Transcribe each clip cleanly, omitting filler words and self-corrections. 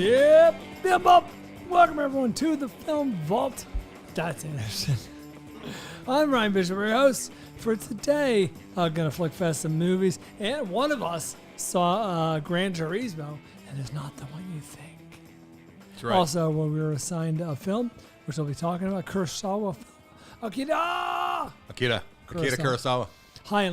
Yep. Welcome everyone to the Film Vault. That's Anderson. I'm Ryan Bishop, your host for today. Gonna flick fast some movies, and one of us saw Gran Turismo, and it's not the one you think. That's right. Also, when we were assigned a film, which we'll be talking about, Kurosawa film. Akira Kurosawa. High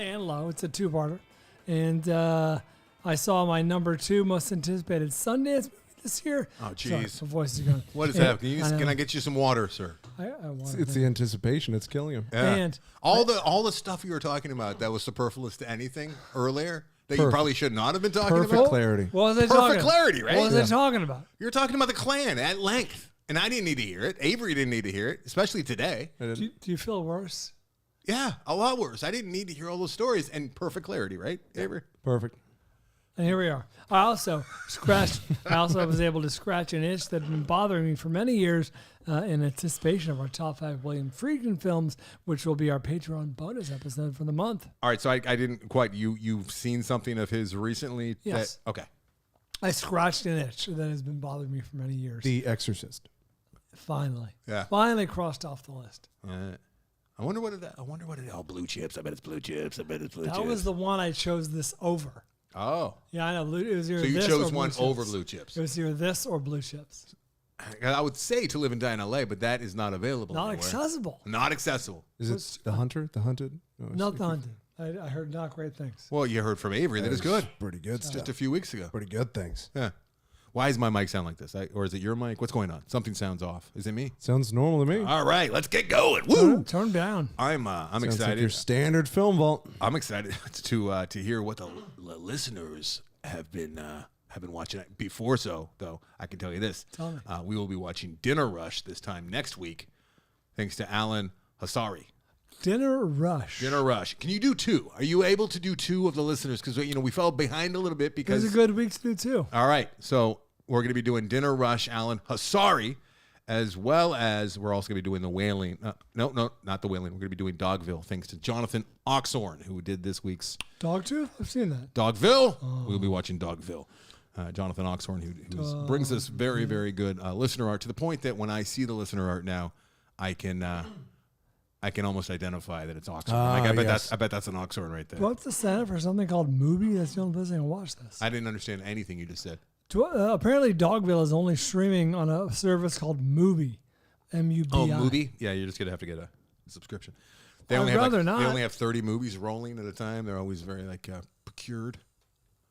and Low. It's a two-parter, and I saw my number 2 most anticipated Sundance movie this year. Oh, jeez. Sorry, my voice is going. What is that? Can I get you some water, sir? It's the anticipation. It's killing him. Yeah. And all the stuff you were talking about that was superfluous to anything earlier that you probably should not have been talking Perfect about. clarity. What was I Perfect talking clarity, right? What was I talking about? You're talking about the Klan at length, and I didn't need to hear it. Avery didn't need to hear it, especially today. Do you feel worse? Yeah, a lot worse. I didn't need to hear all those stories and perfect clarity, right, Avery? Perfect. And here we are. I also was able to scratch an itch that had been bothering me for many years in anticipation of our top 5 William Friedkin films, which will be our Patreon bonus episode for the month. All right, so I didn't quite. You've seen something of his recently? Yes. Okay. I scratched an itch that has been bothering me for many years. The Exorcist. Finally. Yeah. Finally crossed off the list. I wonder what it. Oh, blue chips. I bet it's blue chips. That was the one I chose this over. Oh. Yeah, I know. It was either So you this chose or one blue over chips. blue chips. It was either this or blue chips. I would say To Live and Die in LA, but that is not available. Not anywhere. accessible. Not accessible. Is it The Hunter? The Hunted? No, it's Not the Hunted. I heard not great things. Well, you heard from Avery that is good. Pretty good stuff. Just a few weeks ago. Pretty good things. Yeah. Why does my mic sound like this? Or is it your mic? What's going on? Something sounds off. Is it me? Sounds normal to me. All right, let's get going. Woo! Turn down. I'm Sounds excited. like your standard film vault. I'm excited to hear what the listeners have been watching. Before though, I can tell you this. Tell me. We will be watching Dinner Rush this time next week, thanks to Alan Hassari. Dinner Rush. Dinner Rush. Can you do 2? Are you able to do 2 of the listeners? Because we fell behind a little bit It because. was a good week to do too. All right, so we're going to be doing Dinner Rush, Alan Hassari, as well as we're also going to be doing The Wailing. No, not The Wailing. We're going to be doing Dogville, thanks to Jonathan Oxhorn, who did this week's Dogtooth? I've seen that. Dogville. We'll be watching Dogville. Jonathan Oxhorn, who brings us very, very good listener art, to the point that when I see the listener art now, I can almost identify that it's Oxhorn. I bet that's an Oxhorn right there. What's the Senate for something called Mubi? That's the only place I can watch this. I didn't understand anything you just said. Apparently, Dogville is only streaming on a service called Mubi. M-U-B-I. Oh, Mubi? Yeah, you're just going to have to get a subscription. They only have 30 movies rolling at a time. They're always very procured.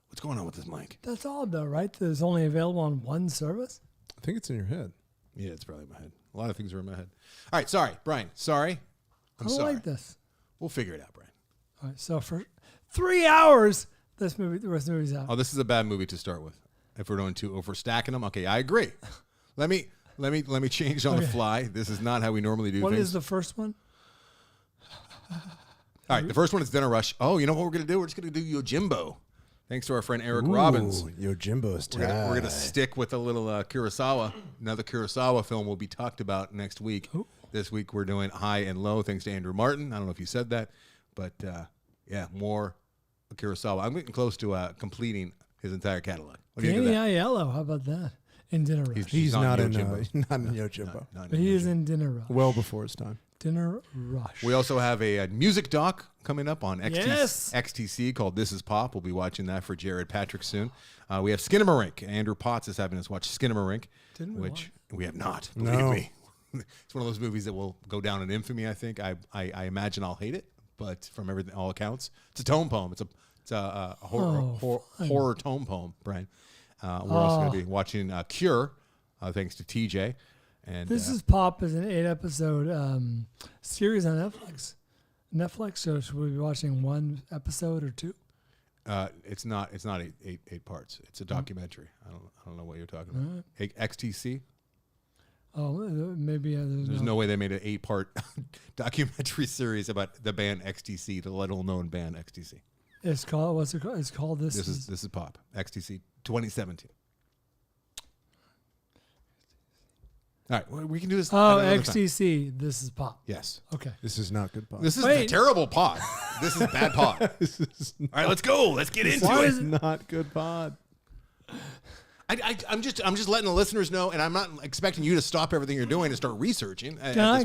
What's going on with this mic? That's odd, though, right? That it's only available on one service? I think it's in your head. Yeah, it's probably in my head. A lot of things are in my head. All right, sorry, Brian. Sorry. I'm I don't sorry. like this. We'll figure it out, Brian. All right, so for 3 hours, the rest of the movie's out. Oh, this is a bad movie to start with. If we're if we're stacking them, okay, I agree. Let me change on the fly. This is not how we normally do What things. is the first one? All right, the first one is Dinner Rush. Oh, you know what we're gonna do? We're just gonna do Yojimbo. Thanks to our friend Eric Robbins. Yojimbo's We're gonna stick with a little Kurosawa. Another Kurosawa film will be talked about next week. Ooh. This week we're doing High and Low, thanks to Andrew Martin. I don't know if you said that, but more Kurosawa. I'm getting close to completing his entire catalog. What do you think of that? Danny Aiello, how about that? In Dinner Rush. He's not in Yojimbo. Yojimbo. Not But he is in Dinner Rush. Well before his time. Dinner Rush. We also have a music doc coming up on Yes. XTC called This Is Pop. We'll be watching that for Jared Patrick soon. We have Skinamarink. Andrew Potts is having us watch Skinamarink, which we have not. Believe me. It's one of those movies that will go down in infamy, I think. I imagine I'll hate it, but from all accounts, it's a tone poem. It's a horror tone poem, Brian. We're also going to be watching Cure, thanks to TJ. And This Is Pop is an 8-episode series on Netflix. So should we be watching one episode or 2? It's not 8 parts. It's a documentary. I don't know what you're talking about. XTC. Oh, maybe There's no way they made an 8-part documentary series about the band XTC, the little known band XTC. It's called, what's it called? It's called This Is Pop. XTC 2017. All right, we can do this. Oh, another time. XTC. This is Pop. Yes. Okay. This is not good pod. This is a terrible pod. This is bad pod. This is All right, let's go. Let's get into Why it. is it not good pod. I'm just letting the listeners know, and I'm not expecting you to stop everything you're doing and start researching. Can I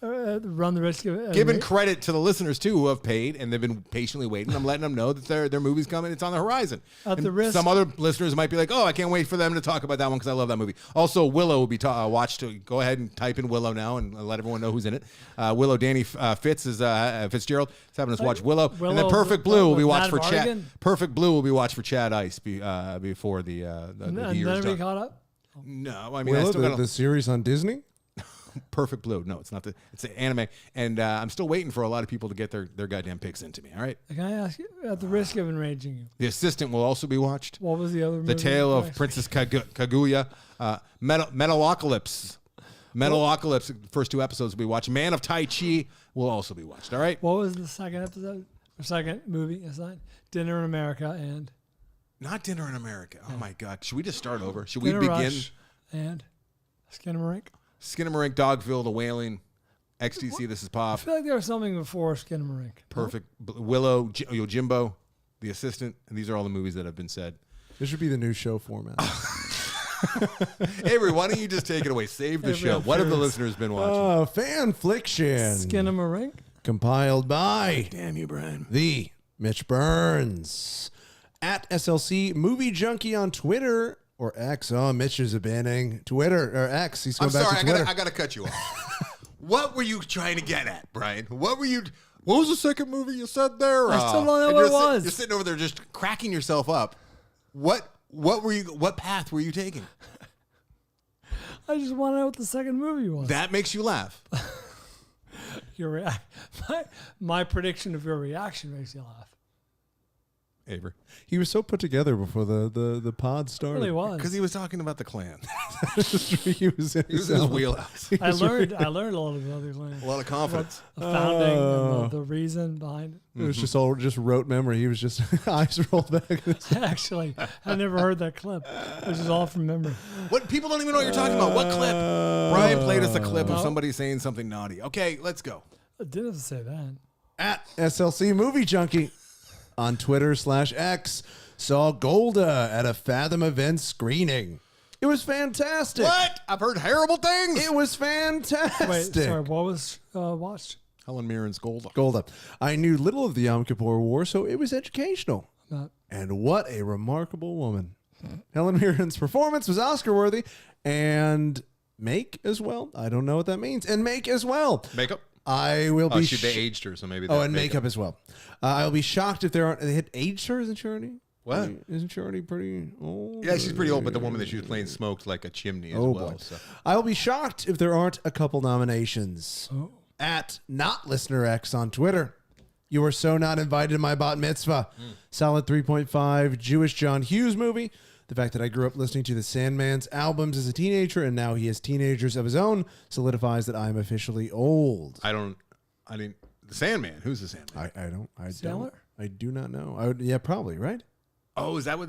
run the risk of giving credit to the listeners too who have paid and they've been patiently waiting? I'm letting them know that their movie's coming. It's on the horizon. Some other listeners might be like, "Oh, I can't wait for them to talk about that one because I love that movie." Also, Willow will be watched. Go ahead and type in Willow now and let everyone know who's in it. Willow Danny Fitzgerald is having us watch Willow, and then Perfect Blue will be watched for Chad. Perfect Blue will be watched for Chad Ice before the year's done. Caught up? No, I mean Willow, I still the series on Disney. Perfect Blue. No, it's not. It's an anime, and I'm still waiting for a lot of people to get their goddamn picks into me. All right. Can I ask you, at the risk of enraging you? The Assistant will also be watched. What was the other movie? The Tale of Princess Kaguya. Metalocalypse. Metalocalypse. The first 2 episodes will be watched. Man of Tai Chi will also be watched. All right. What was the second episode? Or second movie assigned? Dinner in America and. Not Dinner in America. Oh my God. Should we just start over? Should Dinner we begin? Rush and Skinamarink? Skinamarink, Dogville, The Wailing, XTC, This Is I Pop. feel like there was something before Skinamarink. Perfect. Willow, Yojimbo, The Assistant. And these are all the movies that have been said. This should be the new show format. Avery, why don't you just take it away? Save the show. What have the listeners been watching? Fanflickssions. Skinamarink? Compiled by Damn you, Bryan. the Mitch Burns. At SLC Movie Junkie on Twitter or X. Oh, Mitch is abandoning Twitter or X. He's going back to Twitter. I gotta cut you off. What were you trying to get at, Bryan? What was the second movie you said there? I still don't know what it was. You're sitting over there just cracking yourself up. What path were you taking? I just want to know what the second movie was. That makes you laugh. My prediction of your reaction makes you laugh. Avery. He was so put together before the pod started. Really was. Because he was talking about the Klan. he was in his wheelhouse. I learned a lot of other things. A lot of confidence. The founding and the reason behind it. It was just all rote memory. He was just eyes rolled back. Actually, I never heard that clip. This is all from memory. What people don't even know what you're talking about. What clip? Bryan played us a clip of somebody saying something naughty. Okay, let's go. I didn't have to say that. At SLC Movie Junkie on Twitter /X saw Golda at a Fathom event screening. It was fantastic. What? I've heard terrible things. It was fantastic. Wait, sorry, what was watched? Helen Mirren's Golda. Golda. I knew little of the Yom Kippur War, so it was educational. And what a remarkable woman. Helen Mirren's performance was Oscar-worthy, and make as well. I don't know what that means. And make as well. Makeup? I will be. They aged her, so maybe. And makeup as well. I'll be shocked if there aren't. They had aged her, isn't she already? What? Isn't she already pretty old? Yeah, she's pretty old, but the woman that she was playing smoked like a chimney as well. Boy. So. I'll be shocked if there aren't a couple nominations. Oh. At Not Listener X on Twitter. You were so not invited to my bat mitzvah. Solid 3.5 Jewish John Hughes movie. The fact that I grew up listening to the Sandman's albums as a teenager and now he has teenagers of his own solidifies that I'm officially old. The Sandman. Who's the Sandman? I do not know. Yeah, probably, right? Oh, is that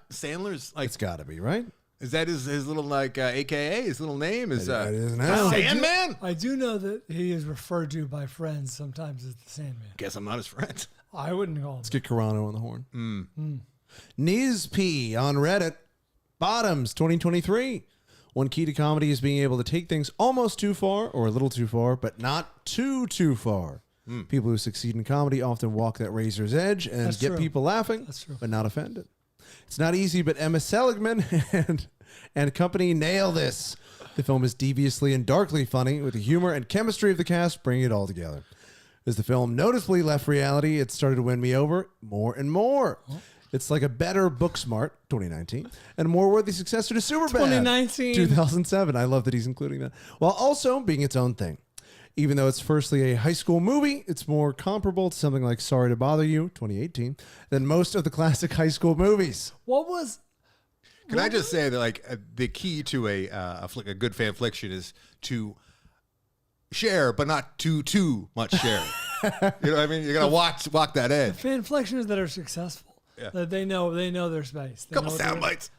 Sandler's like? It's got to be, right? Is that his little like AKA? His little name is It is now. Sandman. I do know that he is referred to by friends sometimes as the Sandman. Guess I'm not his friend. I wouldn't call him. Let's get Carano on the horn. Niz P on Reddit. Bottoms 2023. One key to comedy is being able to take things almost too far or a little too far, but not too far. People who succeed in comedy often walk that razor's edge and That's get true. people laughing, but not offended. It's not easy, but Emma Seligman and company nail this. The film is deviously and darkly funny, with the humor and chemistry of the cast bringing it all together. As the film noticeably left reality, it started to win me over more and more. It's like a better Booksmart, 2019, and a more worthy successor to Superbad, 2019. 2007. I love that he's including that, while also being its own thing. Even though it's firstly a high school movie, it's more comparable to something like Sorry to Bother You, 2018, than most of the classic high school movies. Can I just say that like the key to a good fanfliction is to share, but not too much sharing. You know what I mean? You gotta walk that edge. Fanflictions that are successful, that they know their space. Couple sound bites.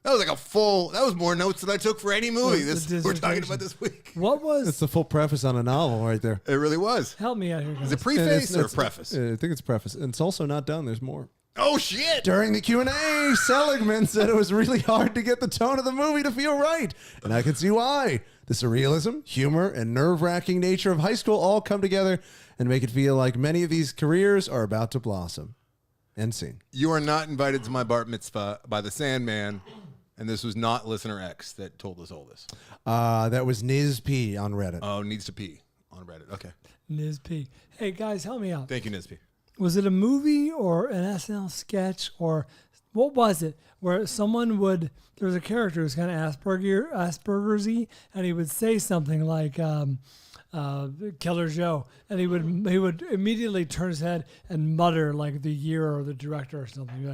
That was like that was more notes than I took for any movie we're talking about this week. It's the full preface on a novel right there. It really was. Help me out here, guys. Is it preface or preface? I think it's preface. And it's also not done. There's more. Oh, shit. During the Q&A, Seligman said it was really hard to get the tone of the movie to feel right. And I can see why. The surrealism, humor, and nerve-wracking nature of high school all come together and make it feel like many of these careers are about to blossom. End scene. You are not invited to my bar mitzvah by the Sandman, and this was not listener X that told us all this. That was Niz P on Reddit. Oh, needs to pee on Reddit. Okay. Niz P. Hey, guys, help me out. Thank you, Niz P. Was it a movie or an SNL sketch or what was it? Where someone would, there was a character who was kind of Asperger's-y, and he would say something like Killer Joe, and he would immediately turn his head and mutter like the year or the director or something. He'd be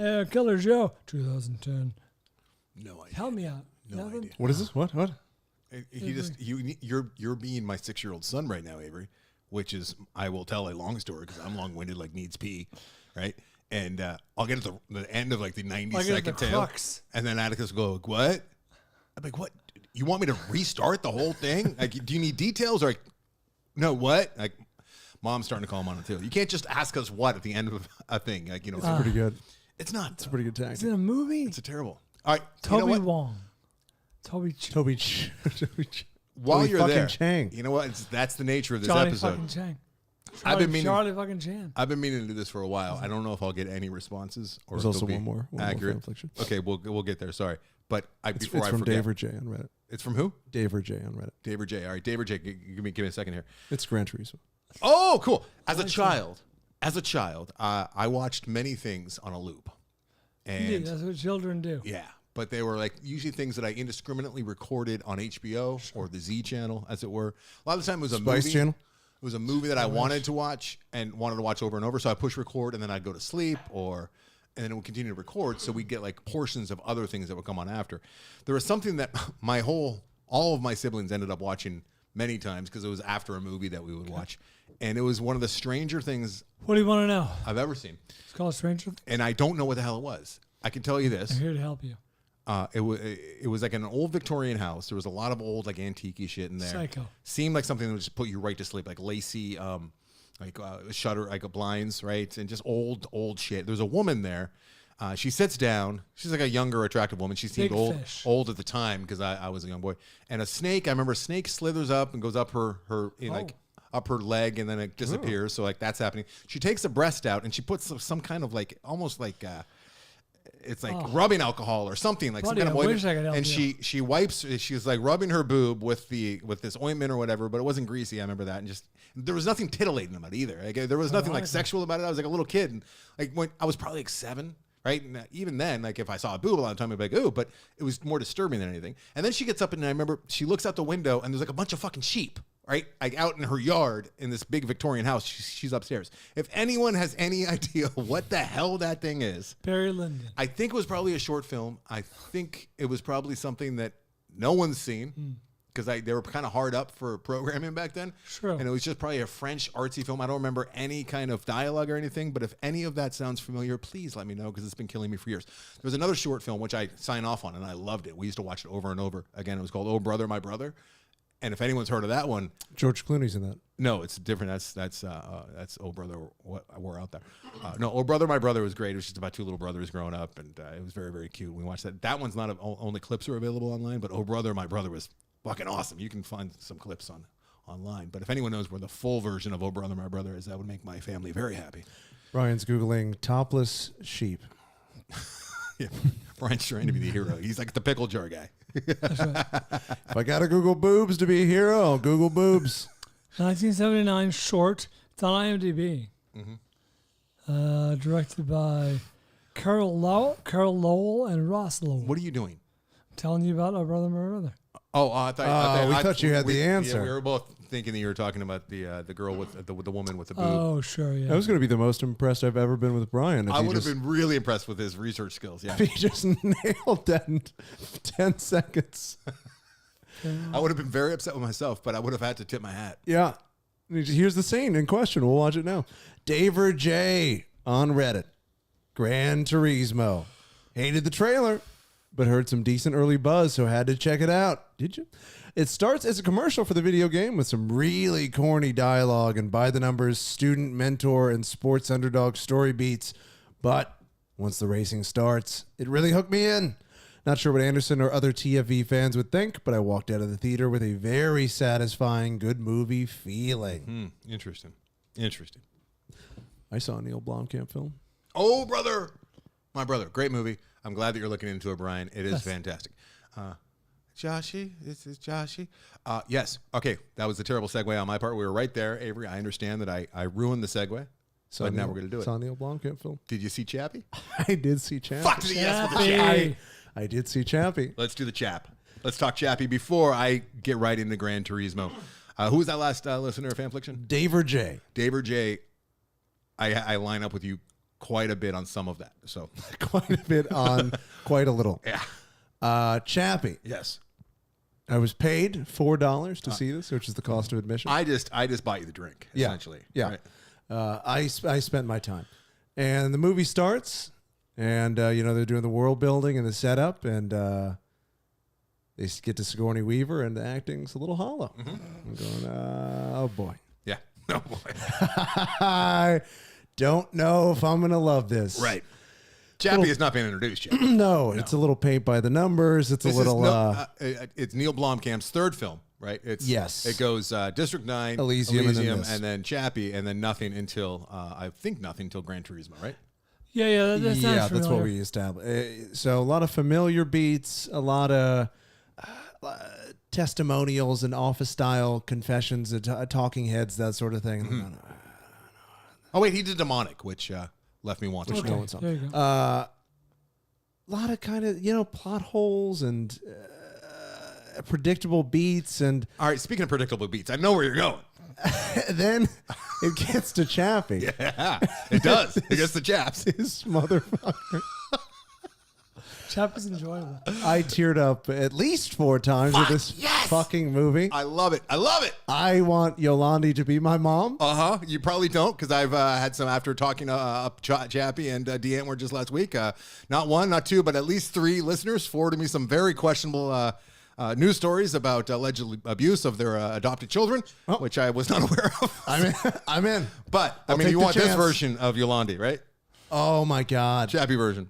like, Killer Joe, 2010. No idea. Help me out. No Nothing? idea. What is this? What? You're being my 6-year-old son right now, Avery, which is, I will tell a long story because I'm long-winded like needs pee, right? And I'll get at the end of like the 90-second tale, crux. and then Atticus will go, what? I'm like, what? You want me to restart the whole thing? Like, do you need details? Or like, no, what? Like, Mom's starting to call him on it too. You can't just ask us what at the end of a thing. Like, you know, It's pretty good. it's not. It's a pretty good Is tactic. it a movie? It's a terrible. All right, Toby you know what? Wong. Toby While Toby you're fucking there, Chang. you know what? That's the nature of this Johnny episode. fucking Chang. I've been meaning- Charlie fucking Chan. I've been meaning to do this for a while. I don't know if I'll get any responses or There's if also they'll be one more accurate. Fanfliction. Okay, we'll get there. Sorry, but It's before I from forget, Dave or J on Reddit. it's from who? Dave or J on Reddit. Dave or J. All right, Dave or J. Give me a second here. It's Gran Turismo. Oh, cool. As a child, I watched many things on a loop, Indeed, and that's what children do. yeah, but they were like usually things that I indiscriminately recorded on HBO or the Z channel, as it were. A lot of the time it was a Spice movie. Channel. It was a movie that I wanted to watch and wanted to watch over and over. So I push record and then I'd go to sleep and then it would continue to record. So we'd get like portions of other things that would come on after. There was something that all of my siblings ended up watching many times because it was after a movie that we would watch. And it was one of the stranger things What do you want to know? I've ever seen. It's called Stranger Things. And I don't know what the hell it was. I can tell you this. I'm here to help you. It was like an old Victorian house. There was a lot of old like antique shit in there. Psycho. Seemed like something that would just put you right to sleep, like lacy, shutter, like blinds, right, and just old shit. There's a woman there. She sits down. She's like a younger, attractive woman. She seemed Big old, fish. old at the time because I was a young boy. And a snake. I remember a snake slithers up and goes up like up her leg, and then it disappears. So like that's happening. She takes a breast out and she puts some kind of like almost like. It's like rubbing alcohol or something like Buddy, some kind of I ointment. wish I could help And you. she wipes. She's like rubbing her boob with this ointment or whatever, but it wasn't greasy. I remember that, and just there was nothing titillating about it either. Like, there was nothing like sexual about it. I was like a little kid, and like when I was probably like 7, right? And even then, like if I saw a boob a lot of time, I'd be like, ooh, but it was more disturbing than anything. And then she gets up, and I remember she looks out the window, and there's like a bunch of fucking sheep. Right, like out in her yard in this big Victorian house. She's upstairs. If anyone has any idea what the hell that thing is, Barry Lyndon. I think it was probably a short film. I think it was probably something that no one's seen because they were kind of hard up for programming back then. Sure. And it was just probably a French artsy film. I don't remember any kind of dialogue or anything, but if any of that sounds familiar, please let me know because it's been killing me for years. There was another short film which I signed off on and I loved it. We used to watch it over and over. Again, it was called Oh Brother, My Brother. And if anyone's heard of that one, George Clooney's in that. no, it's different. That's Oh Brother, We're Out There. No, Oh Brother, My Brother was great. It was just about two little brothers growing up, and it was very, very cute. We watched that. That one's not only clips are available online, but Oh Brother, My Brother was fucking awesome. You can find some clips online. But if anyone knows where the full version of Oh Brother, My Brother is, that would make my family very happy. Ryan's Googling topless sheep. Yeah, Brian's trying to be the hero. He's like the pickle jar guy. If I gotta Google boobs to be a hero, I'll Google boobs. 1979 short. It's on IMDb. Directed by Carol Lowell and Ross Lowell. What are you doing? I'm telling you about Oh Brother, My Brother. Oh, we thought you had the answer. Yeah, we were both thinking that you were talking about the girl with the woman with the boob. Oh, sure, yeah. I was gonna be the most impressed I've ever been with Bryan. If I he would have just- been really impressed with his research skills. Yeah, If he just nailed that in 10 seconds. I would have been very upset with myself, but I would have had to tip my hat. Yeah. Here's the scene in question. We'll watch it now. Daver J on Reddit. Gran Turismo. Hated the trailer, but heard some decent early buzz, so had to check it out. Did you? It starts as a commercial for the video game with some really corny dialogue and by the numbers student, mentor, and sports underdog story beats. But once the racing starts, it really hooked me in. Not sure what Anderson or other TFV fans would think, but I walked out of the theater with a very satisfying, good movie feeling. Interesting. I saw a Neil Blomkamp film. Oh, brother. My brother. Great movie. I'm glad that you're looking into it, Brian. It is fantastic. Joshy? This is Joshy? Yes. Okay. That was a terrible segue on my part. We were right there, Avery. I understand that I ruined the segue. But now we're going to do it. Saw a Neil Blomkamp film. Did you see Chappie? I did see Chappie. Fuck the yes with the Chappie. I did see Chappie. Let's do the chap. Let's talk Chappie before I get right into Gran Turismo. Who was that last listener of Fanfliction? Daver J. Daver J. I line up with you quite a bit on some of that. So Quite a bit on quite a little. yeah. Chappie. Yes. I was paid $4 to see this, which is the cost of admission. I just bought you the drink, essentially. Yeah. Right? I spent my time. And the movie starts, and, they're doing the world building and the setup, and they get to Sigourney Weaver, and the acting's a little hollow. Mm-hmm. I'm going, oh, boy. Yeah. Oh, boy. I don't know if I'm going to love this. Right. Chappie has not been introduced yet. No, it's a little paint by the numbers. It's This a little... it's Neil Blomkamp's third film, right? Yes. It goes District 9, Elysium, and then Chappie, and then nothing until, nothing until Gran Turismo, right? Yeah, that sounds that's what familiar. we established. So a lot of familiar beats, a lot of testimonials and office-style confessions, talking heads, that sort of thing. Mm-hmm. Oh, wait, he did Demonic, which left me wanting. Okay, going some. there you go. A lot of kind of, plot holes and predictable beats. And All right, speaking of predictable beats, I know where you're going. then it gets to Chappie. Yeah, it does. It gets the chaps. This motherfucker. Chappie's enjoyable. I teared up at least 4 times with this fucking movie. I love it. I love it. I want Yolandi to be my mom. You probably don't, because I've had some after talking up Chappie and Deantwort just last week. Not 1, not 2, but at least 3 listeners forwarded me some very questionable news stories about alleged abuse of their adopted children, which I was not aware of. I'm in. But I'll I mean, take you the want this chance. version of Yolandi, right? Oh my God. Chappie version.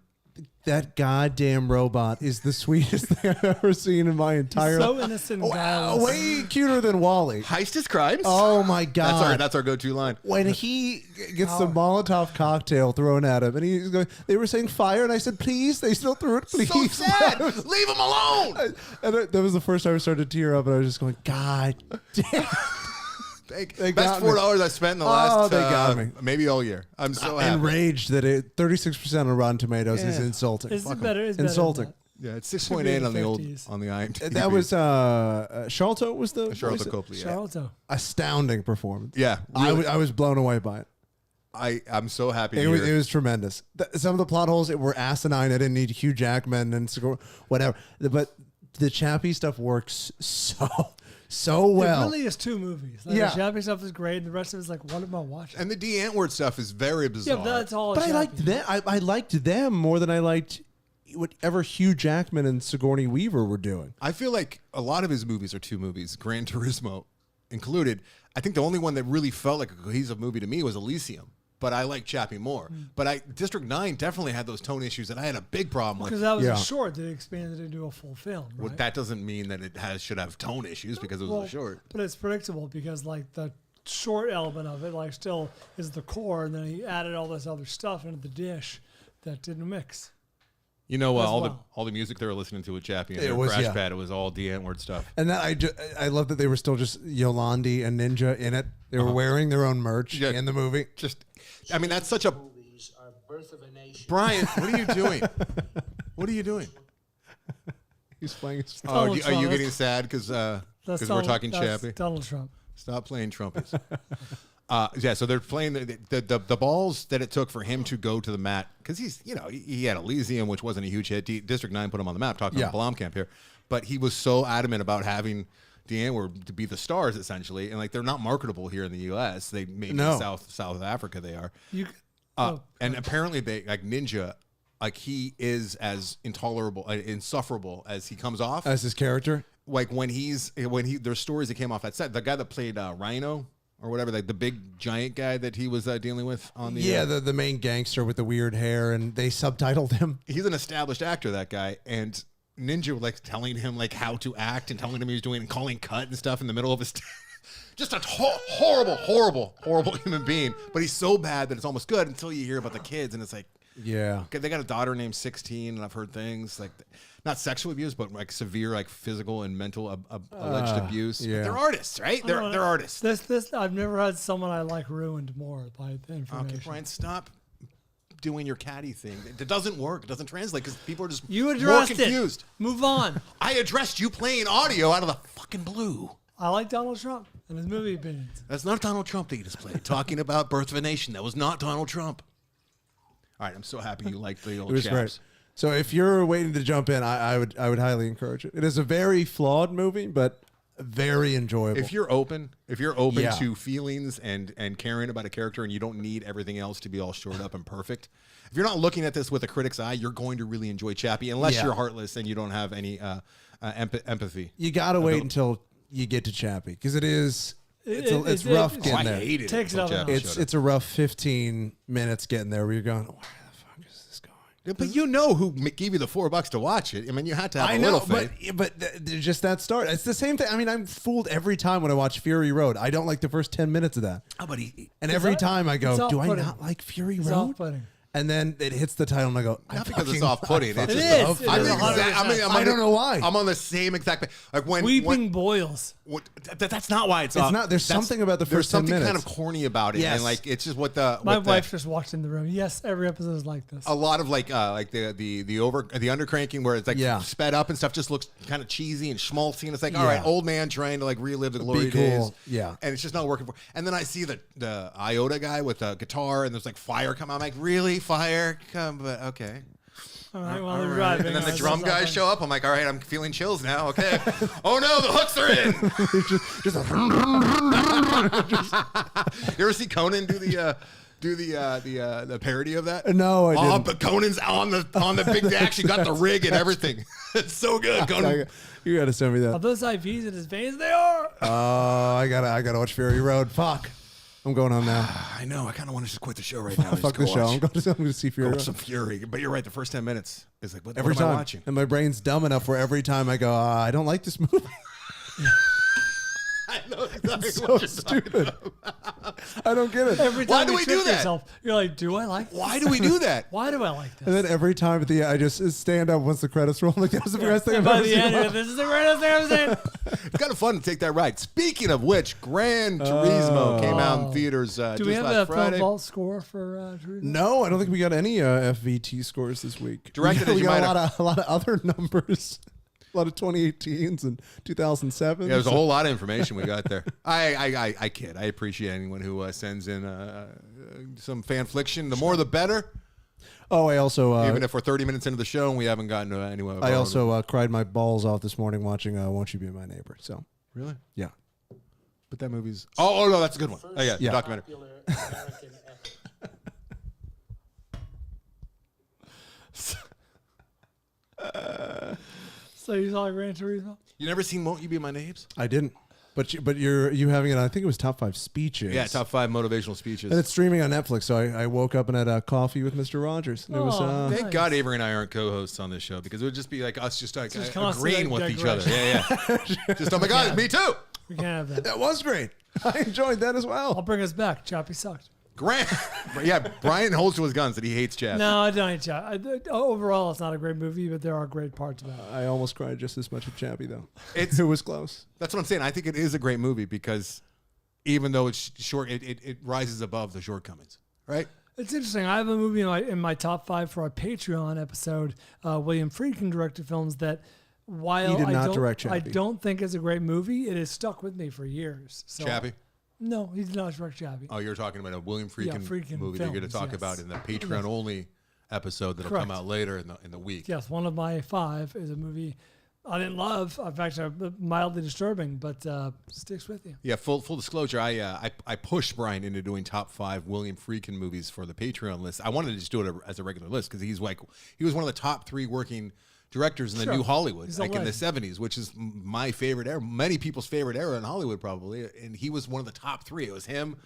That goddamn robot is the sweetest thing I've ever seen in my entire life. So innocent and guileless. Way cuter than Wally. Heist is crimes. Oh my God. That's our go-to line. When he gets the Molotov cocktail thrown at him, and he's going, they were saying fire, and I said, please. They still threw it, please. So sad. Leave him alone. And that was the first time I started to tear up, and I was just going, God damn. They Best got me. $4 I spent in the last they got me. maybe all year. I'm so happy. Enraged that 36% on Rotten Tomatoes is insulting. It's better. It's Insulting. Better Yeah, it's Should be in 6.8 on the the old 50s. on the IMDb. That was Sharlto was the Charlotte voice? Copley. than Yeah, Charlotte. Astounding performance. yeah. I Really, I was blown away by it. I'm so happy. It to was, hear. it was tremendous. Some of the plot holes were asinine. I didn't need Hugh Jackman and whatever. But the Chappie stuff works so well. It really is 2 movies. Like, Yeah. The Chappie stuff is great, and the rest of it is like, what am I watching? And the Deantwort stuff is very bizarre. Yeah, but that's all. But I Chappie. liked them. I liked them more than I liked whatever Hugh Jackman and Sigourney Weaver were doing. I feel like a lot of his movies are 2 movies, Gran Turismo included. I think the only one that really felt like a cohesive movie to me was Elysium. But I like Chappie more. But District 9 definitely had those tone issues that I had a big problem with. Because that was Yeah. a short that expanded into a full film. Right? Well, that doesn't mean that it should have tone issues because it was a short. But it's predictable because like the short element of it like still is the core, and then he added all this other stuff into the dish that didn't mix. You know, As all well. the music they were listening to with Chappie and It their was, crash yeah. pad, it was all Deantwort stuff. And that I love that they were still just Yolandi and Ninja in it. They were wearing their own merch Yeah. in the movie. Just, I mean, that's such a... movies are birth of a nation. Brian, what are you doing? What are you doing? He's playing his Oh, Donald are Trump. you getting sad because we're talking that's Chappie? Donald Trump. Stop playing trumpets. Yeah, so they're playing the balls that it took for him to go to the mat, because he had Elysium, which wasn't a huge hit. District 9 put him on the map, talking about Blomkamp here. But he was so adamant about having Deantwort to be the stars, essentially. And like, they're not marketable here in the U.S. They maybe No. in South Africa they are. And apparently they, like Ninja, like he is as intolerable, insufferable as he comes off. as his character. Like there's stories that came off that set. The guy that played Rhino, or whatever, like the big giant guy that he was dealing with on the the main gangster with the weird hair, and they subtitled him. He's an established actor, that guy, and Ninja was like telling him like how to act and telling him he was doing and calling cut and stuff in the middle of his just a horrible human being. But he's so bad that it's almost good until you hear about the kids, and it's like, yeah, they got a daughter named 16, and I've heard things like not sexual abuse, but like severe like physical and mental alleged abuse. yeah. But they're artists, right? They're artists. This I've never had someone I like ruined more by the information. Okay, Brian, stop doing your catty thing. It doesn't work. It doesn't translate because people are just You more addressed confused. it. Move on. I addressed you playing audio out of the fucking blue. I like Donald Trump and his movie opinions. That's not Donald Trump that you just played. Talking about Birth of a Nation. That was not Donald Trump. All right, I'm so happy you liked the old It was chaps. great. So if you're waiting to jump in, I would highly encourage it. It is a very flawed movie, but very enjoyable. If you're open Yeah. to feelings and caring about a character, and you don't need everything else to be all shored up and perfect. If you're not looking at this with a critic's eye, you're going to really enjoy Chappie, unless Yeah. you're heartless and you don't have any empathy. You got to wait until you get to Chappie because it's rough getting I there. hated Takes it. it until up a Chappie notch. showed up. It's a rough 15 minutes getting there where you're going, where the fuck is this going? Yeah, but you know who gave you the $4 to watch it. I mean, you had to have a little faith. but just that start. It's the same thing. I mean, I'm fooled every time when I watch Fury Road. I don't like the first 10 minutes of that. Oh, but And every time I go, it's do I off-putting. not like Fury It's Road? off-putting. And then it hits the title and I go, not because it's off-putting. It's It just is. love. It I'm is the exact- 100%. I don't know why. I'm on the same exact. Like when Weeping boils. that's not why it's It's off. not. There's That's- something about the There's first 10 something minutes. kind of corny about it, Yes. and like it's just what the My what the- wife just walked in the room. Yes, every episode is like this. a lot of like the undercranking where it's like Yeah. sped up and stuff just looks kind of cheesy and schmaltzy, and it's like all Yeah. right, old man trying to like relive the glory cool. days, Yeah. and it's just not working for. And then I see the Iota guy with the guitar, and there's like fire come out. I'm like, really, fire come, but okay. All right, well, they're driving. And then the All right, drum that's guys not show up. I'm like, all right, I'm feeling chills now. Okay. Oh no, the hooks are in. You ever see Conan do the parody of that? No, I didn't. But Conan's on the big. They actually got the rig and everything. It's so good, Conan. You got to send me Are that. those IVs in his veins? They are. Oh, I gotta watch Fury Road. Fuck. I'm going home now. I know. I kind of want to just quit the show right now. Fuck the show. I'm going to see Fury Go Road. watch some Fury. But you're right. The first 10 minutes is like, what Every am I time. watching? And my brain's dumb enough where every time I go, I don't like this movie. I know exactly So what you're stupid. I don't get it. Every Why time do you we trick do that? yourself, you're like, do I like this? Why do we do that? Why do I like this? And then every time at the end, I just stand up once the credits roll. I'm like, that was the best thing I've And by ever the seen. end, this is the greatest thing I've seen. It's kind of fun to take that ride. Speaking of which, Gran Turismo came out in theaters Do just we have last a Friday. film vault score for Turismo? No, I don't think we got any FVT scores this week. Directed we as you got might a lot of other numbers. A lot of 2018s and 2007s. Yeah, there's a whole lot of information we got there. I kid. I appreciate anyone who sends in some fanfliction. The more, the better. Oh, I also Even if we're 30 minutes into the show and we haven't gotten anywhere. I also cried my balls off this morning watching Won't You Be My Neighbor. So really. yeah, But that movie's. Oh no, that's a good one. Oh yeah, Yeah. documentary. Popular American epic. So you saw Gran Turismo? You never seen Won't You Be My Neighbors? I didn't. But you having it? I think it was top 5 speeches. Yeah, top 5 motivational speeches. And it's streaming on Netflix. So I woke up and had a coffee with Mr. Rogers. And it was Oh, Thank Nice. God Avery and I aren't co-hosts on this show because it would just be like us just like Just constant, agreeing like, with each other. digression. Yeah. Just oh my God, me too. We can't have that. that was great. I enjoyed that as I'll well. bring us back. Chappie sucked. Grant. Yeah, Brian holds to his guns that he hates Chad. No, I don't hate Chappie. Overall, it's not a great movie, but there are great parts about it. I almost cried just as much at Chappie though. It's It was close. That's what I'm saying. I think it is a great movie because even though it's short, it rises above the shortcomings, right? It's interesting. I have a movie in my top 5 for our Patreon episode. William Friedkin directed films that, while He did not don't, direct I Chappie. don't think it's a great movie, it has stuck with me for years. So, Chappie. No, he did not direct Chappie. Oh, you're talking about a William Friedkin, Friedkin movie that you're going to films, talk yes. about in the Patreon only episode that'll come Correct. out later in the week. Yes, one of my 5 is a movie I didn't love. In fact, mildly disturbing, but sticks with you. Yeah, full disclosure. I pushed Brian into doing top 5 William Friedkin movies for the Patreon list. I wanted to just do it as a regular list because he was one of the top 3 working directors in the Sure. new Hollywood, He's a like in the legend. 70s, which is my favorite era, many people's favorite era in Hollywood probably. And he was one of the top three. It was him,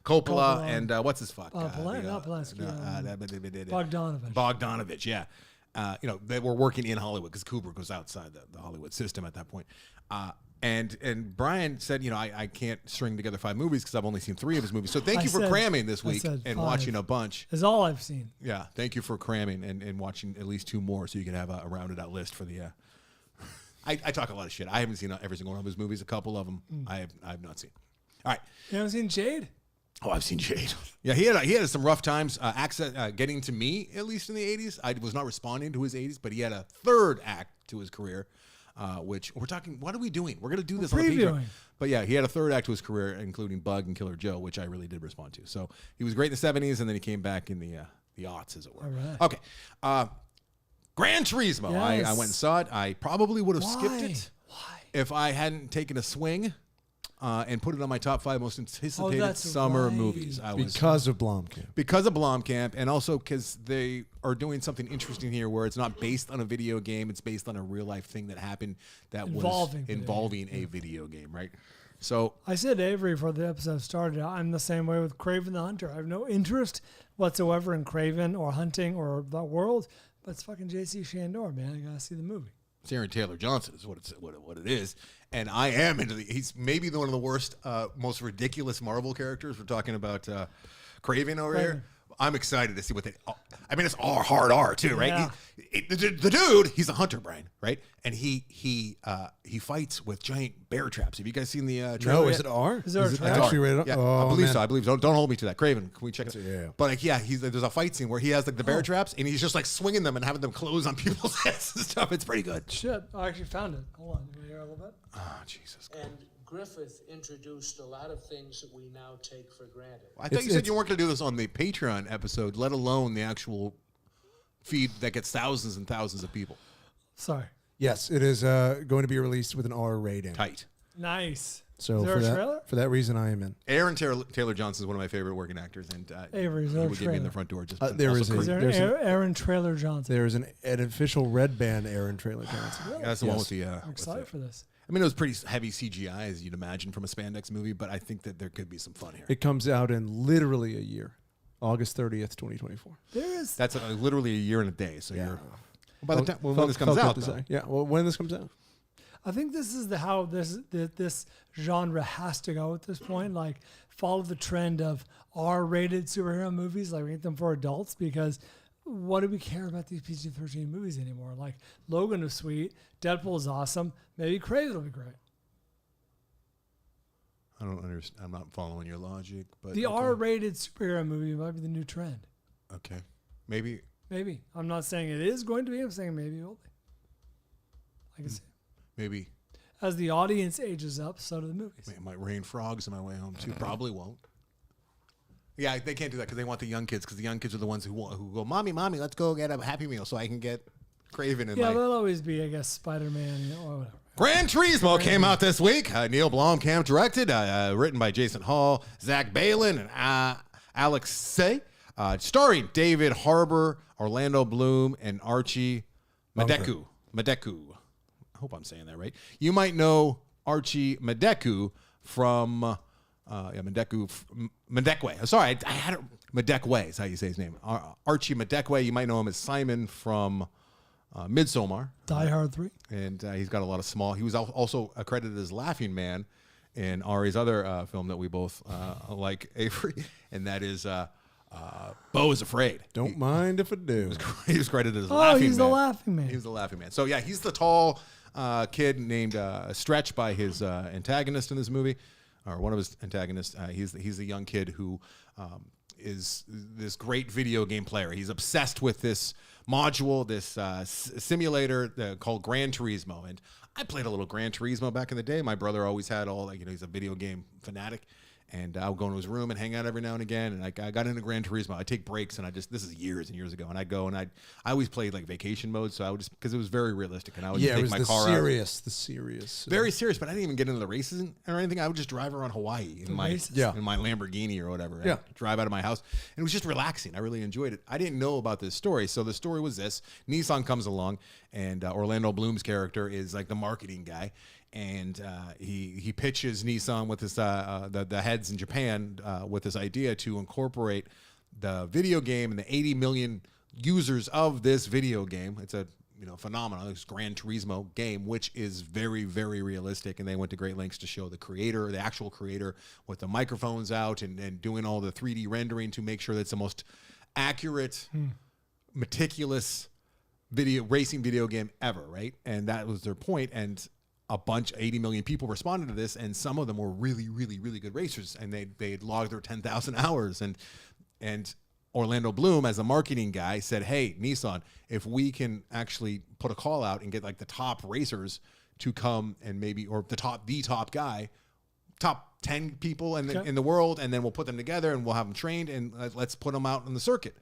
Coppola, and what's his fuck? Not Polanski. Bogdanovich. Bogdanovich, yeah. They were working in Hollywood because Kubrick was outside the Hollywood system at that point. And Bryan said, I can't string together 5 movies because I've only seen 3 of his movies. So thank you for cramming this week and 5 watching a bunch. Is all I've seen. Yeah, thank you for cramming and watching at least 2 more so you can have a rounded out list for the. I talk a lot of shit. I haven't seen every single one of his movies. A couple of them I have not seen. All right. You haven't seen Jade? Oh, I've seen Jade. Yeah, he had some rough times getting to me, at least in the 80s. I was not responding to his 80s, but he had a third act to his career, which we're talking, what are we doing? We're going to do this on the Patreon. But yeah, he had a third act to his career, including Bug and Killer Joe, which I really did respond to. So he was great in the 70s, and then he came back in the aughts, as it were. All right. Okay. Gran Turismo. Yes. I went and saw it. I probably would have skipped it Why? if I hadn't taken a swing. And put it on my top 5 most anticipated summer right. movies. Because of Blomkamp. Because of Blomkamp, and also because they are doing something interesting here where it's not based on a video game, it's based on a real life thing that happened that was involving a video game, right? So I said to Avery before the episode started, I'm the same way with Craven the Hunter. I have no interest whatsoever in Craven or hunting or the world, but it's fucking J.C. Shandor, man. I gotta see the movie. it's Aaron Taylor Johnson is what it is. And I am he's maybe one of the worst, most ridiculous Marvel characters. We're talking about Craven over here. I'm excited to see what it's hard R too, right? Yeah. The dude, he's a hunter, Bryan, right? And he fights with giant bear traps. Have you guys seen the trailer? No, is it R? Is there a it trailer? actually rated R? Yeah, Oh, I believe man. so. I believe so. Don't hold me to that. Craven, can we check it? Yeah. But there's a fight scene where he has like the bear traps and he's just like swinging them and having them close on people's heads and stuff. It's pretty good. Shit, I actually found it. Hold on, you want to hear a little bit? Oh, Jesus. And Griffith introduced a lot of things that we now take for granted. I thought you said you weren't going to do this on the Patreon episode, let alone the actual feed that gets thousands and thousands of people. Sorry. Yes, it is going to be released with an R rating. Tight. Nice. So Is there a trailer? for that reason, I am in. Aaron Taylor Johnson is one of my favorite working actors, and Avery, is he there a would get me in trailer? the front door. Just There also is a- Is there There's an an- Aaron Trailer Johnson? There's an official red band Aaron Trailer Johnson. That's the one with the. I'm excited for this. I mean, it was pretty heavy CGI, as you'd imagine from a spandex movie, but I think that there could be some fun here. It comes out in literally a year, August 30th, 2024. There is. That's literally a year and a day. So Yeah. you're. By the time when this comes out, though. Yeah, well, when this comes out. I think this is how this genre has to go at this point. Like, follow the trend of R-rated superhero movies, like rate them for adults, because what do we care about these PG-13 movies anymore? Like, Logan is sweet, Deadpool is awesome, maybe Craven will be great. I don't understand. I'm not following your logic, but The okay. R-rated superhero movie might be the new trend. Okay, maybe. Maybe. I'm not saying it is going to be. I'm saying maybe it will be. I can see. Maybe As the audience ages up, so do the movies. it might rain frogs on my way home too. Probably won't. Yeah, they can't do that because they want the young kids. Because the young kids are the ones who go, mommy, let's go get a Happy Meal so I can get Craven and Yeah, my. there'll always be, I guess, Spider-Man, or whatever. Gran Turismo came out this week. Neil Blomkamp directed, written by Jason Hall, Zach Balin, and Alex Say, starring David Harbour, Orlando Bloom, and Archie Medeku. I hope I'm saying that right. You might know Archie Medeku from Medekwe. Sorry, I had it. Medekwe is how you say his name. Archie Medekwe. You might know him as Simon from Midsommar. Die Hard 3. And he's got a lot of small. He was also accredited as Laughing Man in Ari's other film that we both like, Avery, and that is Beau is Afraid. Don't mind if I do. He was credited as Laughing Man. He's the Laughing Man. He was the Laughing Man. So yeah, he's the tall kid named Stretch by his antagonist in this movie, or one of his antagonists. He's the young kid who is this great video game player. He's obsessed with this module, this simulator called Gran Turismo. And I played a little Gran Turismo back in the day. My brother always had he's a video game fanatic. And I would go into his room and hang out every now and again. And I got into Gran Turismo. I take breaks, and this is years and years ago. And I'd go, and I always played like vacation mode. So I would because it was very realistic. And I would just take my car out. The serious. Very serious, but I didn't even get into the races or anything. I would just drive around Hawaii in my Lamborghini or whatever. Yeah. I'd drive out of my house. And it was just relaxing. I really enjoyed it. I didn't know about this story. So the story was this. Nissan comes along, and Orlando Bloom's character is like the marketing guy. And he pitches Nissan with this the heads in Japan with this idea to incorporate the video game and the 80 million users of this video game. It's a phenomenon. This Gran Turismo game, which is very, very realistic, and they went to great lengths to show the actual creator, with the microphones out and doing all the 3D rendering to make sure that's the most accurate, meticulous racing video game ever, right? And that was their point. And 80 million people responded to this, and some of them were really, really, really good racers, and they logged their 10,000 hours. And Orlando Bloom, as a marketing guy, said, "Hey, Nissan, if we can actually put a call out and get like the top racers to come and the top guy, top 10 people in the world, and then we'll put them together and we'll have them trained and let's put them out on the circuit."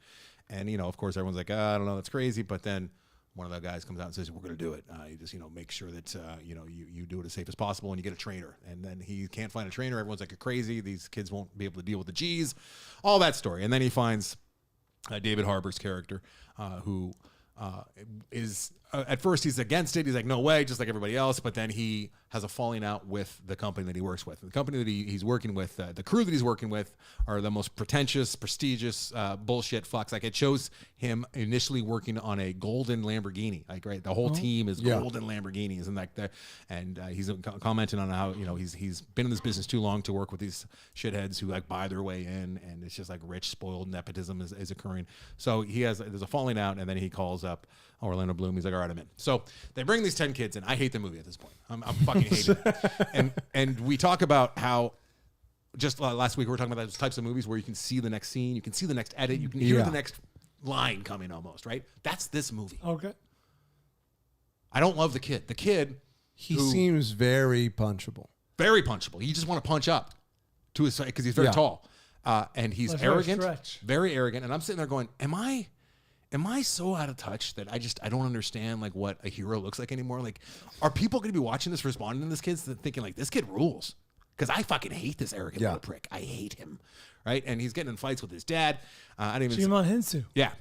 And of course, everyone's like, "I don't know, that's crazy," but then one of the guys comes out and says, "We're going to do it. You just, make sure that, you do it as safe as possible, and you get a trainer." And then he can't find a trainer. Everyone's like, "You're crazy. These kids won't be able to deal with the G's," all that story. And then he finds David Harbour's character, who is, at first he's against it. He's like, "No way," just like everybody else. But then he has a falling out with the company that he works with. The company that he's working with, the crew that he's working with, are the most pretentious, prestigious bullshit fucks. Like, it shows him initially working on a golden Lamborghini. Like, right, the whole team is golden Lamborghinis, and like he's commenting on how he's been in this business too long to work with these shitheads who like buy their way in, and it's just like rich, spoiled nepotism is occurring. So there's a falling out, and then he calls up Orlando Bloom. He's like, "All right, I'm in." So they bring these 10 kids in. I hate the movie at this point. I'm fucking hating it. And we talk about how just last week we were talking about those types of movies where you can see the next scene, you can see the next edit, you can hear the next line coming almost, right? That's this movie. Okay. I don't love the kid. The kid, he seems very punchable. Very punchable. You just want to punch up to his side because he's very tall. And he's arrogant, very arrogant. And I'm sitting there going, Am I so out of touch that I don't understand like what a hero looks like anymore? Like, are people going to be watching this, responding to this kid, thinking like, this kid rules? Because I fucking hate this arrogant little prick. I hate him, right? And he's getting in fights with his dad. I didn't even Jimon Hinsu. Yeah.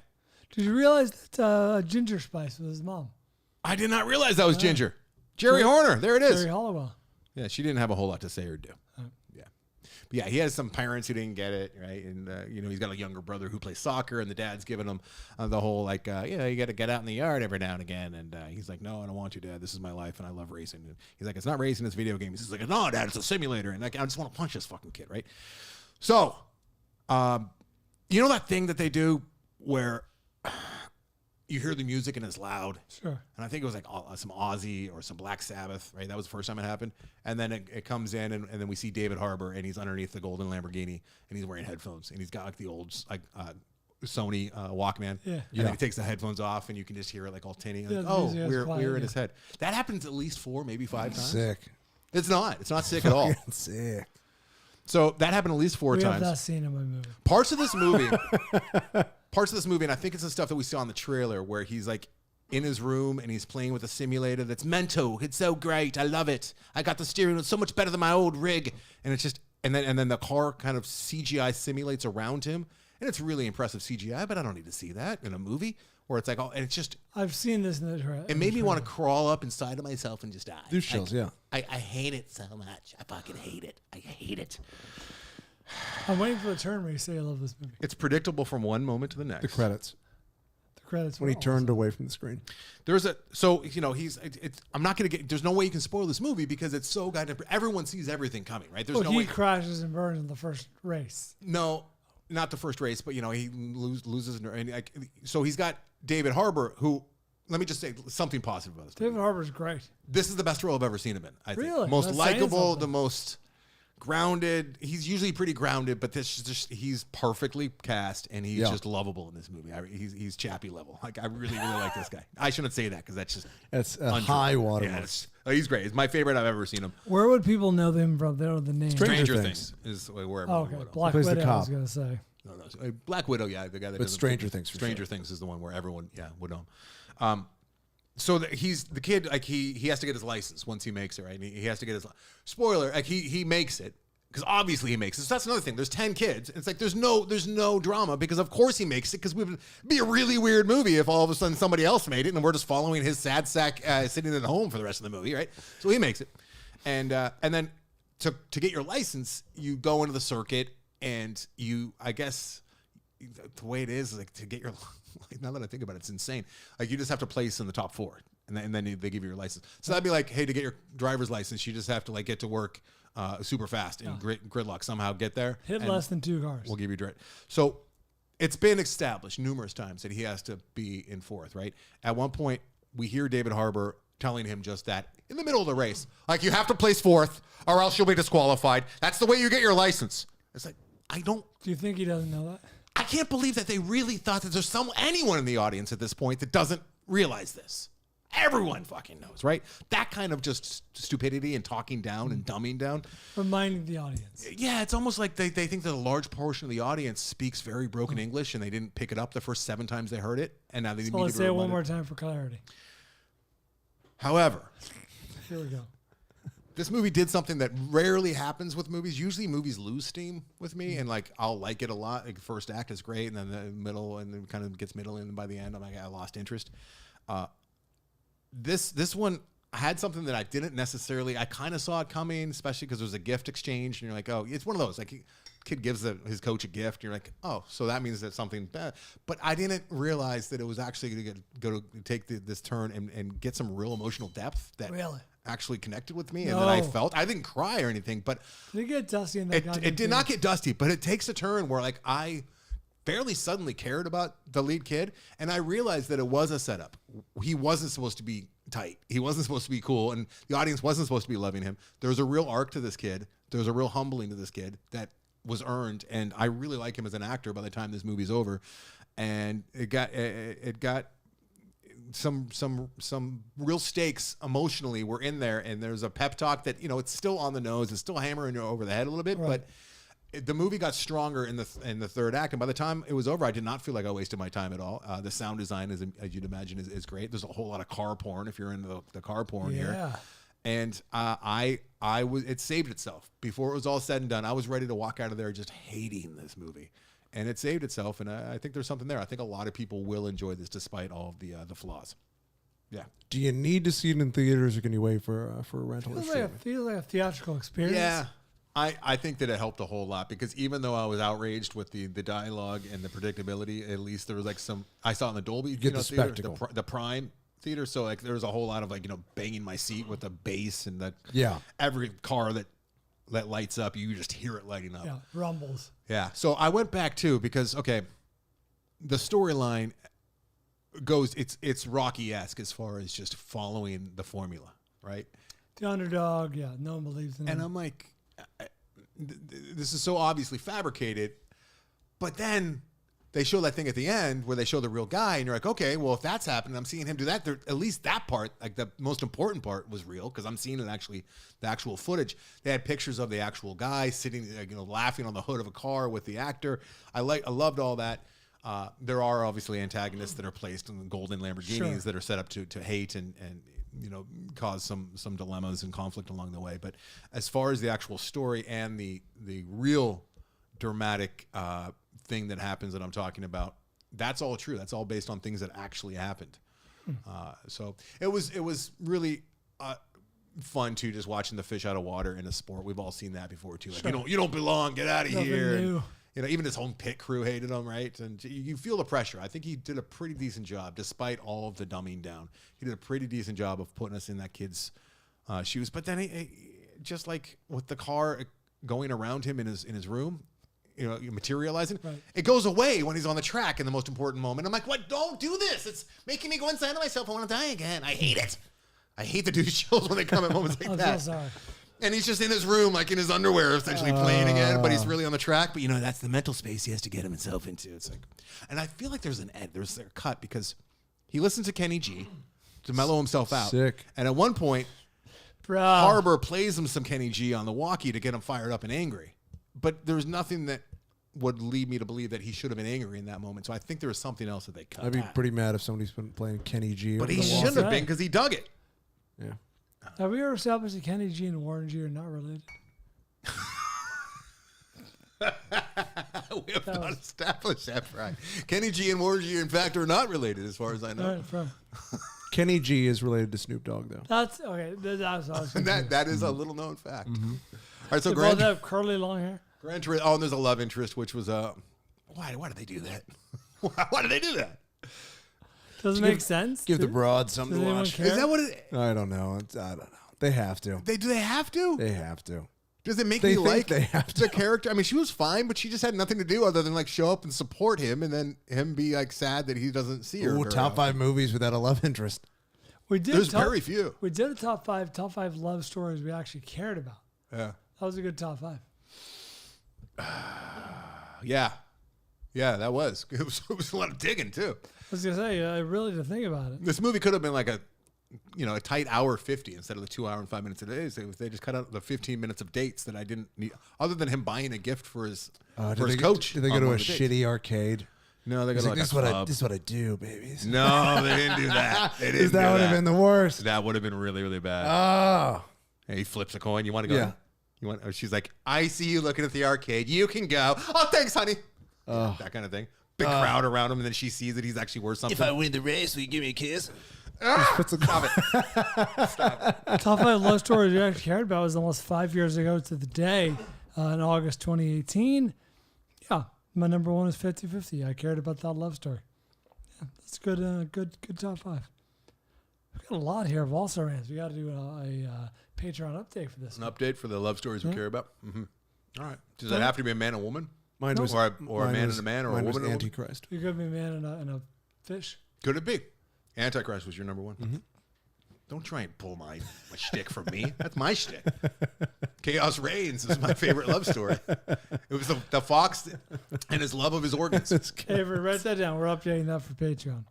Did you realize that Ginger Spice was his mom? I did not realize that was Ginger. Jerry Horner. There it is. Jerry Hollowell. Yeah, she didn't have a whole lot to say or do. But yeah, he has some parents who didn't get it, right? And, he's got a younger brother who plays soccer, and the dad's giving him the whole, like, you got to get out in the yard every now and again. And he's like, "No, I don't want to, Dad. This is my life, and I love racing." And he's like, "It's not racing, it's video games." He's like, "No, Dad, it's a simulator." And like, I just want to punch this fucking kid, right? So, that thing that they do where you hear the music and it's loud. Sure. And I think it was like some Ozzy or some Black Sabbath, right? That was the first time it happened. And then it comes in, and then we see David Harbour, and he's underneath the golden Lamborghini, and he's wearing headphones, and he's got like the old Sony Walkman. Yeah. And then he takes the headphones off, and you can just hear it like all tinny. Like, we're in his head. That happens at least 4, maybe 5 times. Sick. It's not sick at all. Sick. So that happened at least 4 times. We have that scene in my movie. Parts of this movie, and I think it's the stuff that we saw in the trailer where he's like in his room and he's playing with a simulator that's Mento. It's so great. I love it. I got the steering wheel. It's so much better than my old rig. And it's just, and then the car kind of CGI simulates around him. And it's really impressive CGI, but I don't need to see that in a movie where it's like, and it's just. I've seen this in the trailer. It made me want to crawl up inside of myself and just die. There's chills, yeah. I hate it so much. I fucking hate it. I hate it. I'm waiting for the turn where you say I love this movie. It's predictable from one moment to the next. The credits. When he turned away from the screen. There's I'm not going to there's no way you can spoil this movie because it's so goddamn, everyone sees everything coming, right? There's no way. He crashes and burns in the first race. No, not the first race, but he loses. And so he's got David Harbour, who, let me just say something positive about this movie. David Harbour's great. This is the best role I've ever seen him in, I think. Really? Most likable, the most grounded. He's usually pretty grounded, but this is just he's perfectly cast, and he's just lovable in this movie. He's Chappie level. Like I really like this guy. I shouldn't say that because that's a high watermark. Yeah, he's great. It's my favorite I've ever seen him. Where would people know them from? They know the name. Stranger Things is where everyone would know. Black Plays the Widow, I was cop. going to say. No, Black Widow, the guy that. But Stranger Things. Stranger Things is the one where everyone, would know him. So he's the kid. Like he has to get his license once he makes it, right? And he has to get his spoiler. Like he makes it because obviously he makes it. So that's another thing. There's 10 kids. It's like there's no drama because of course he makes it because it would be a really weird movie if all of a sudden somebody else made it and we're just following his sad sack sitting at home for the rest of the movie, right? So he makes it, and then to get your license, you go into the circuit and I guess the way it is like to get your. Like, now that I think about it, it's insane. Like you just have to place in the top 4, and then they give you your license. So that'd be like, hey, to get your driver's license, you just have to like get to work super fast in gridlock somehow get there. Hit less than 2 cars. We'll give you direct. So it's been established numerous times that he has to be in 4th. Right. At one point, we hear David Harbour telling him just that in the middle of the race, like you have to place 4th or else you'll be disqualified. That's the way you get your license. It's like Do you think he doesn't know that? I can't believe that they really thought that there's anyone in the audience at this point that doesn't realize this. Everyone fucking knows, right? That kind of just stupidity and talking down and dumbing down. Reminding the audience. Yeah, it's almost like they think that a large portion of the audience speaks very broken English and they didn't pick it up the first 7 times they heard it. And now they need to let's say it one more time for clarity. However, here we go. This movie did something that rarely happens with movies. Usually movies lose steam with me, and like I'll like it a lot. Like first act is great, and then the middle, and then kind of gets middle, and by the end, I'm like I lost interest. This one had something that I didn't necessarily. I kind of saw it coming, especially because there was a gift exchange, and you're like, oh, it's one of those like kid gives his coach a gift. And you're like, oh, so that means that something bad. But I didn't realize that it was actually going to take this turn and get some real emotional depth that actually connected with me and that I felt. I didn't cry or anything, but did it get dusty in that it did not get dusty, but it takes a turn where like I fairly suddenly cared about the lead kid, and I realized that it was a setup. He wasn't supposed to be tight. He wasn't supposed to be cool, and the audience wasn't supposed to be loving him. There was a real arc to this kid. There was a real humbling to this kid that was earned, and I really like him as an actor by the time this movie's over. And it got some real stakes emotionally were in there, and there's a pep talk that it's still on the nose, it's still hammering you over the head a little bit, but the movie got stronger in the third act, and by the time it was over, I did not feel like I wasted my time at all. The sound design, as you'd imagine, is great. There's a whole lot of car porn if you're into the car porn here. And it saved itself. Before it was all said and done, I was ready to walk out of there just hating this movie. And it saved itself, and I think there's something there. I think a lot of people will enjoy this despite all of the flaws. Yeah. Do you need to see it in theaters, or can you wait for a rental? Feels like a theatrical experience. Yeah. I think that it helped a whole lot, because even though I was outraged with the dialogue and the predictability, at least there was like I saw it in the Dolby the theater, spectacle. the Prime theater, so like there was a whole lot of banging my seat with the bass and every car that lights up, you just hear it lighting up. Yeah, rumbles. Yeah. So I went back too, because the storyline goes it's Rocky-esque as far as just following the formula, right? The underdog, no one believes in him. And I'm like, this is so obviously fabricated, but then they show that thing at the end where they show the real guy, and you're like, okay, well, if that's happening, I'm seeing him do that. At least that part, like the most important part, was real, because I'm seeing it actually, the actual footage. They had pictures of the actual guy sitting, laughing on the hood of a car with the actor. I loved all that. There are obviously antagonists that are placed in the golden Lamborghinis that are set up to hate and cause some dilemmas and conflict along the way. But as far as the actual story and the real dramatic thing that happens that I'm talking about, that's all true. That's all based on things that actually happened. So it was really fun too, just watching the fish out of water in a sport. We've all seen that before too. Like, you don't belong. Get out of here. New. And, even his home pit crew hated him, right? And you feel the pressure. I think he did a pretty decent job, despite all of the dumbing down. He did a pretty decent job of putting us in that kid's shoes. But then, he, just like with the car going around him in his room, materializing, it goes away when he's on the track in the most important moment. I'm like, what? Don't do this. It's making me go inside of myself. I want to die again. I hate it. I hate the douche chills when they come at moments like that. So sorry. And he's just in his room, like in his underwear, essentially playing again, but he's really on the track. But, that's the mental space he has to get himself into. It's like, and I feel like there's a cut because he listens to Kenny G to mellow himself out. Sick. And at one point, Harbor plays him some Kenny G on the walkie to get him fired up and angry. But there's nothing that would lead me to believe that he should have been angry in that moment. So I think there was something else that they cut. I'd be pretty mad if somebody's been playing Kenny G. But he shouldn't have been because he dug it. Yeah. Have we ever established that Kenny G and Warren G are not related? We have not established that, Brian. Kenny G and Warren G, in fact, are not related as far as I know. Right, Kenny G is related to Snoop Dogg, though. that's okay. That's what I was that is a little known fact. All right, so they both have curly long hair. Gran Turismo. Oh, and there's a love interest, which was why did they do that? Why did they do that? Doesn't make sense. Give the broad something does to anyone watch. care? Is that what it? I don't know. I don't know. They have to. Do they have to? They have to. Does it make They me think like they have the to. character? I mean, she was fine, but she just had nothing to do other than like show up and support him, and then him be like sad that he doesn't see her. Ooh, top 5 movies without a love interest. We did. There's very few. We did a top five love stories we actually cared about. Yeah. That was a good top 5. Yeah, that was. It was a lot of digging too. I was gonna say, I really did think about it. This movie could have been like a tight hour 50 instead of the 2 hour and 5 minutes a day. So they just cut out the 15 minutes of dates that I didn't need, other than him buying a gift for his coach. Did they go to a shitty arcade? No, they go to like this a club. This is what I do, babies. No, they didn't do that. They didn't. That would have been the worst. That would have been really, really bad. Oh. And he flips a coin. You want to go? Yeah. You want? Oh, she's like, I see you looking at the arcade. You can go. Oh, thanks, honey. That kind of thing. Big crowd around him, and then she sees that he's actually worth something. If I win the race, will you give me a kiss? Stop it. Top 5 love stories we actually cared about was almost 5 years ago to the day in August 2018. Yeah, my number 1 is 50-50. I cared about that love story. Yeah, that's good. Good top 5. We've got a lot here of also rants. We got to do a Patreon update for this. An update for the love stories we care about. Mm-hmm. All right. Does that have to be a man and woman? Mine was, or a man and a man, or a woman and a woman? Antichrist. You could be a man and a fish. Could it be? Antichrist was your number 1. Mm-hmm. Don't try and pull my shtick from me. That's my shtick. Chaos Reigns is my favorite love story. It was the fox and his love of his organs. Hey, write that down. We're updating that for Patreon.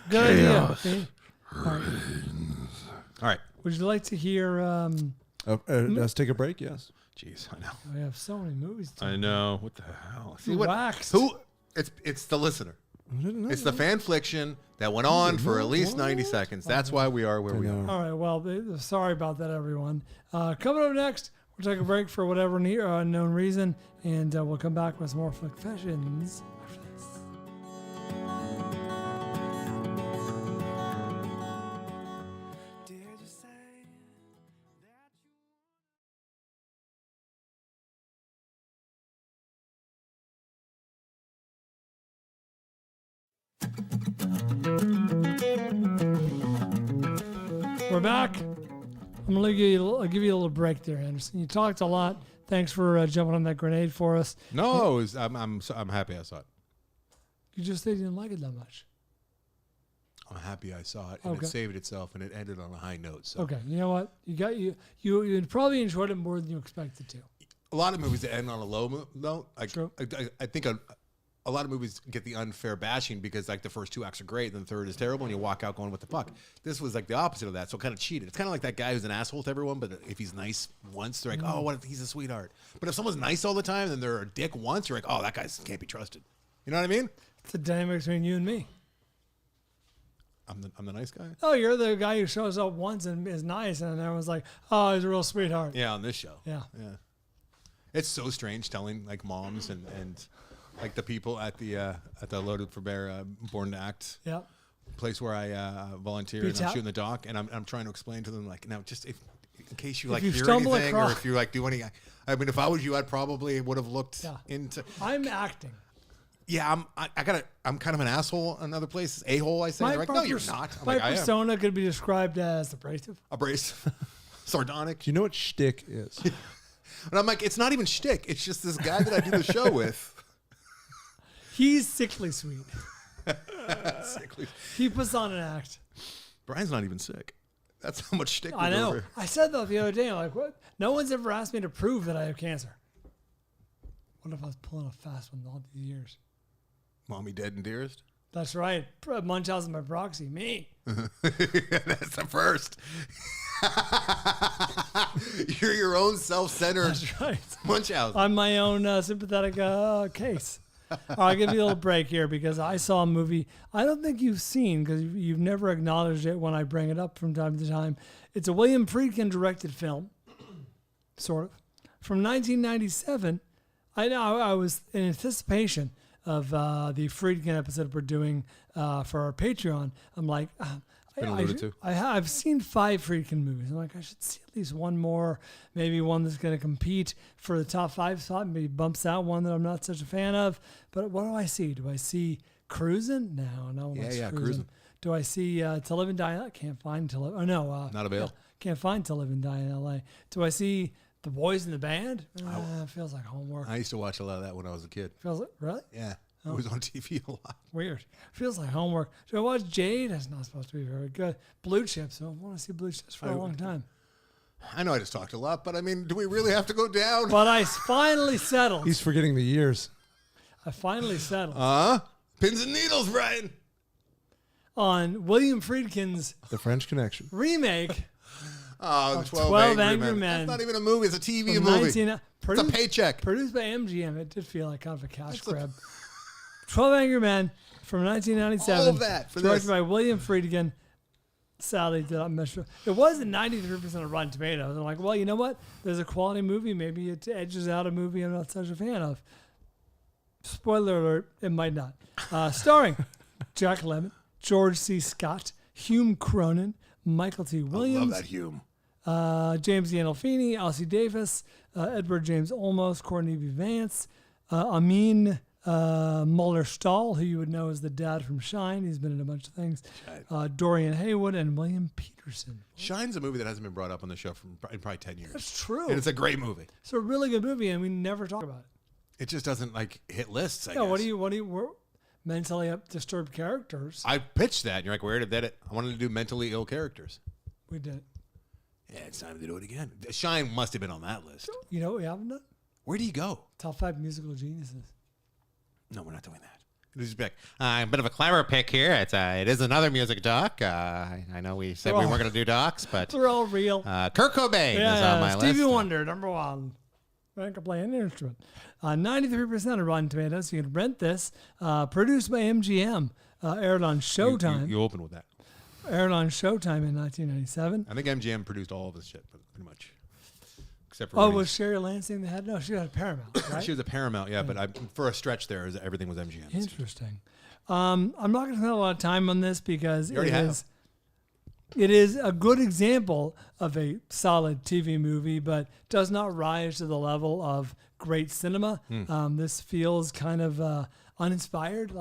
Good idea. Okay? All right. Would you like to hear? Let's take a break. Yes. Jeez, I know. We have so many movies. I know. What the hell? See waxed. Who? It's the listener. It's the fanfliction that went on for at least 90 seconds. That's why we are where we are. All right. Well, sorry about that, everyone. Coming up next, we'll take a break for whatever unknown reason, and we'll come back with some more Fanflickssions after this. We're back. I'm gonna I'll give you a little break there, Anderson. You talked a lot. Thanks for jumping on that grenade for us. No, I'm happy I saw it. You just said you didn't like it that much. I'm happy I saw it, and it saved itself, and it ended on a high note. So. Okay, you know what? You probably enjoyed it more than you expected to. A lot of movies that end on a low note. True. I think a lot of movies get the unfair bashing because like the first 2 acts are great, then the third is terrible, and you walk out going, "What the fuck?" This was like the opposite of that, so kind of cheated. It's kind of like that guy who's an asshole to everyone, but if he's nice once, they're like, "Oh, what if he's a sweetheart?" But if someone's nice all the time, then they're a dick once, you're like, "Oh, that guy can't be trusted." You know what I mean? It's the dynamic between you and me. I'm the nice guy. Oh, you're the guy who shows up once and is nice, and everyone's like, "Oh, he's a real sweetheart." Yeah, on this show. Yeah. It's so strange telling like moms and like the people at the Loaded for Bear Born to Act place where I volunteer and I'm shooting the doc, and I'm trying to explain to them like, now just in case you like hear anything or if you like do any. I mean, if I was you, I'd probably would have looked into. I'm acting. Yeah, I'm kind of an asshole in other places. A-hole, I say. They're like, no, you're not. My persona could be described as abrasive. Sardonic. Do you know what shtick is? And I'm like, it's not even shtick. It's just this guy that I do the show with. He's sickly sweet. Sickly. He puts on an act. Brian's not even sick. That's how much shtick I know. over. I said that the other day. I'm like, what? No one's ever asked me to prove that I have cancer. What if I was pulling a fast one all these years? Mommy dead and dearest? That's right. Munchausen by proxy. Me. That's the first. You're your own self-centered That's right. Munchausen. I'm my own sympathetic case. I'll give you a little break here because I saw a movie I don't think you've seen because you've never acknowledged it when I bring it up from time to time. It's a William Friedkin directed film, sort of, from 1997. I was in anticipation of the Friedkin episode we're doing for our Patreon. I'm like, been alluded to. I've seen 5 Friedkin movies. I'm like, I should see at least one more, maybe one that's going to compete for the top 5 spot, maybe bumps out one that I'm not such a fan of. But what do I see? Do I see Cruising? No. Yeah, Cruising. Do I see To Live and Die? I can't find To Live. Oh no, not available. Can't find To Live and Die in L.A. Do I see The Boys in the Band? Feels like homework. I used to watch a lot of that when I was a kid. Feels like really. Yeah. It was on TV a lot. Weird. Feels like homework. Do I watch Jade? That's not supposed to be very good. Blue Chips. I want to see Blue Chips for a long time. I know I just talked a lot, but I mean, do we really have to go down? But I finally settled. He's forgetting the years. I finally settled Pins and needles, Bryan. on William Friedkin's The French Connection. remake Oh, of 12 Angry Men. That's not even a movie. It's a TV from movie. It's a produced, paycheck. produced by MGM. It did feel like kind of a cash grab. 12 Angry Men from 1997. All of that for directed this. by William Friedkin. Sadly, did not measure. It was at 93% of Rotten Tomatoes. I'm like, well, you know what? There's a quality movie. Maybe it edges out a movie I'm not such a fan of. Spoiler alert, it might not. Starring Jack Lemmon, George C. Scott, Hume Cronin, Michael T. I love Williams, that Hume. James Gandolfini, Elsie Davis, Edward James Olmos, Courtney B. Vance, Amin Muller-Stahl, who you would know as the dad from Shine. He's been in a bunch of things. Dorian Haywood and William Peterson. Shine's a movie that hasn't been brought up on the show in probably 10 years. That's true. And it's a great movie. It's a really good movie, and we never talk about it. It just doesn't hit lists, I Yeah, guess. what do you, we're mentally disturbed characters. I pitched that, and you're like, where did it? I wanted to do mentally ill characters. We did. Yeah, it's time to do it again. Shine must have been on that list. You know what we haven't done? Where do you go? Top 5 musical geniuses. No, we're not doing that. It is back. A bit of a clever pick here. It is another music doc. I know we said we weren't going to do docs, but They're all real. Kurt Cobain is on my list. Stevie Wonder, number 1. I can play any instrument. 93% of Rotten Tomatoes. You can rent this. Produced by MGM. Aired on Showtime. You open with that. Aired on Showtime in 1997. I think MGM produced all of this shit, pretty much. Except for Oh, was Sherry Lansing the head? No, she had a Paramount, right? she was a Paramount, yeah, but for a stretch there, everything was MGM. Interesting. I'm not going to spend a lot of time on this because it is a good example of a solid TV movie, but does not rise to the level of great cinema. This feels kind of uninspired.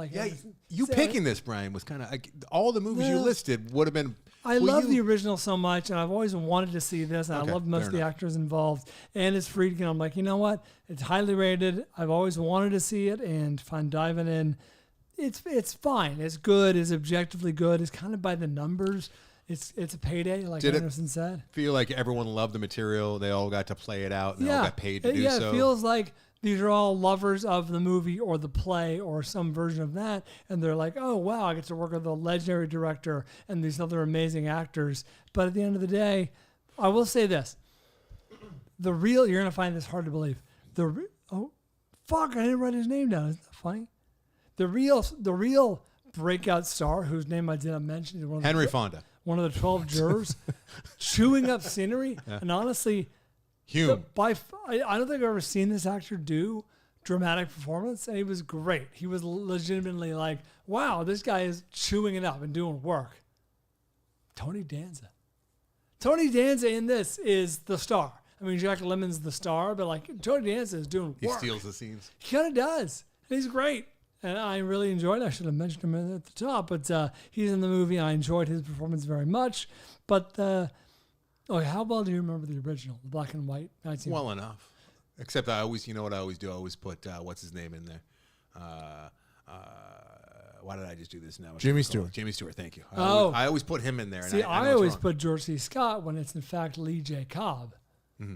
You picking this, Bryan, was kind of all the movies you listed would have been. I love the original so much, and I've always wanted to see this, and Okay, I love most of the enough. actors involved. And it's Friedkin. I'm like, you know what? It's highly rated. I've always wanted to see it, and if I'm diving in, it's fine. It's good. It's objectively good. It's kind of by the numbers. It's a payday, like Anderson said. Feel like everyone loved the material. They all got to play it out, and they all got paid to do so. It feels like these are all lovers of the movie or the play or some version of that. And they're like, oh, wow, I get to work with a legendary director and these other amazing actors. But at the end of the day, I will say this. You're going to find this hard to believe. I didn't write his name down. Isn't that funny? The real breakout star, whose name I didn't mention, is Henry Fonda. One of the 12 jurors, chewing up scenery. Yeah. And honestly, Hume. I don't think I've ever seen this actor do dramatic performance, and he was great. He was legitimately like, wow, this guy is chewing it up and doing work. Tony Danza. Tony Danza in this is the star. I mean, Jack Lemmon's the star, but Tony Danza is doing work. He steals the scenes. He kind of does. And he's great. And I really enjoyed it. I should have mentioned him at the top, but he's in the movie. I enjoyed his performance very much. But how well do you remember the original, the black and white? Well enough. Except I always, you know what I always do? I always put what's his name in there. why did I just do this now? Jimmy Stewart. Jimmy Stewart, thank you. Oh. I always put him in there. See, and I know it's always wrong. put George C. Scott when it's in fact Lee J. Cobb. Mm-hmm.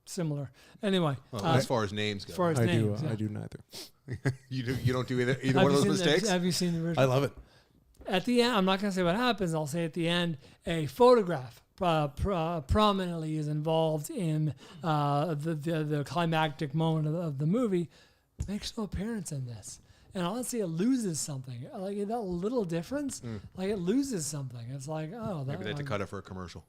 Similar. Anyway, Well, as far as names go. as far as I names, do. yeah. I do neither. You don't do either Have one of you those seen the- mistakes? Have you seen the original? I love it. At the end, I'm not going to say what happens. I'll say at the end, a photograph prominently is involved in the climactic moment of the movie. Makes no appearance in this. And honestly, it loses something. Like that little difference, like it loses something. It's like, oh, that, Maybe they had to cut it for a commercial.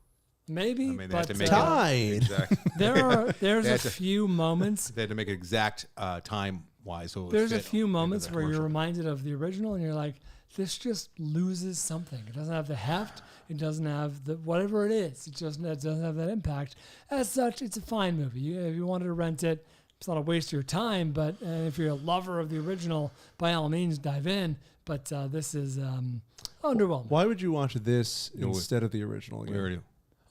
maybe. I mean, they but had to make Tied. it exact. there's They a had to- few moments. They had to make it exact time wise. So it would There's a fit few into moments the where you're commercial. reminded of the original, and you're like, this just loses something. It doesn't have the heft. It doesn't have the whatever it is. It doesn't have that impact. As such, it's a fine movie. If you wanted to rent it, it's not a waste of your time. But if you're a lover of the original, by all means, dive in. But this is underwhelming. Why would you watch this No, instead of the original? We Again? already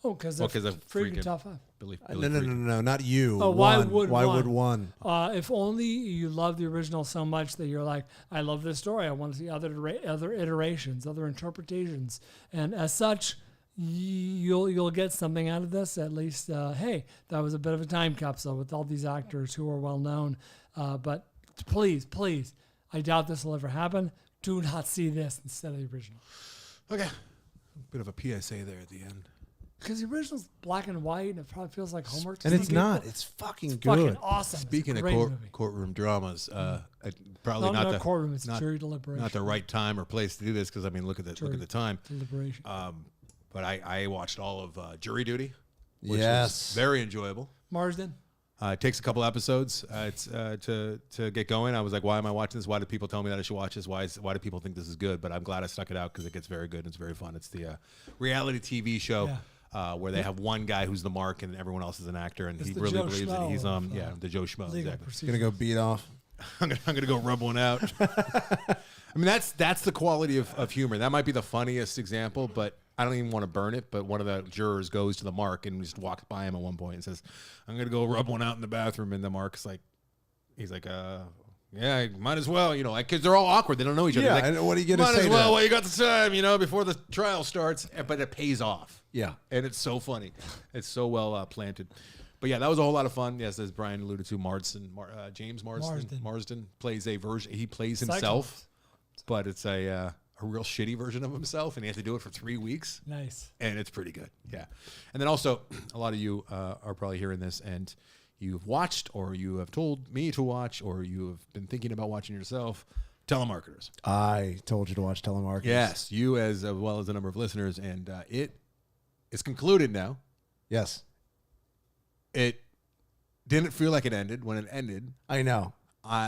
Oh, because Well, 'cause of Friedkin Friedkin. top 5. Billy No, Friedkin. no, not you. Oh, why One. would why one? would one? If only you love the original so much that you're like, I love this story. I want to see other iterations, other interpretations, and as such, you'll get something out of this. At least, hey, that was a bit of a time capsule with all these actors who are well known. But please, I doubt this will ever happen. Do not see this instead of the original, Okay. Bit of a PSA there at the end. because the original's black and white, and it probably feels like homework. to And some it's people. not. It's fucking It's good. fucking awesome. Speaking it's of a great movie. courtroom dramas, probably not not courtroom, it's not, jury deliberation. not the right time or place to do this because I mean look at the time. Deliberation. But I watched all of Jury Duty, which Yes. was very enjoyable. Marsden. It takes a couple episodes to get going. I was like, why am I watching this? Why do people tell me that I should watch this? Why do people think this is good? But I'm glad I stuck it out because it gets very good and it's very fun. It's the reality TV show where they have one guy who's the mark and everyone else is an actor, and It's he the really Joe believes that Schmo he's of, the Joe Schmo. Legal Exactly. procedure. Gonna go beat off. I'm gonna go rub one out. I mean that's the quality of humor. That might be the funniest example, but I don't even want to burn it. But one of the jurors goes to the mark and just walks by him at one point and says, "I'm gonna go rub one out in the bathroom." And the mark's like, he's like, yeah, might as well, like because they're all awkward. They don't know each other. Yeah, He's like, and what are you gonna might say as to well that? while you got the time, before the trial starts. But it pays off. Yeah. And it's so funny. It's so well planted. But yeah, that was a whole lot of fun. Yes, as Brian alluded to, James Marsden plays a version. He plays himself, Cyclops. but it's a real shitty version of himself, and he has to do it for 3 weeks. Nice. And it's pretty good. Yeah. And then also, a lot of you are probably hearing this, and you've watched, or you have told me to watch, or you have been thinking about watching yourself, Telemarketers. I told you to watch Telemarketers. Yes, you as well as a number of listeners, and it is concluded now. Yes. It didn't feel like it ended when it ended. I know.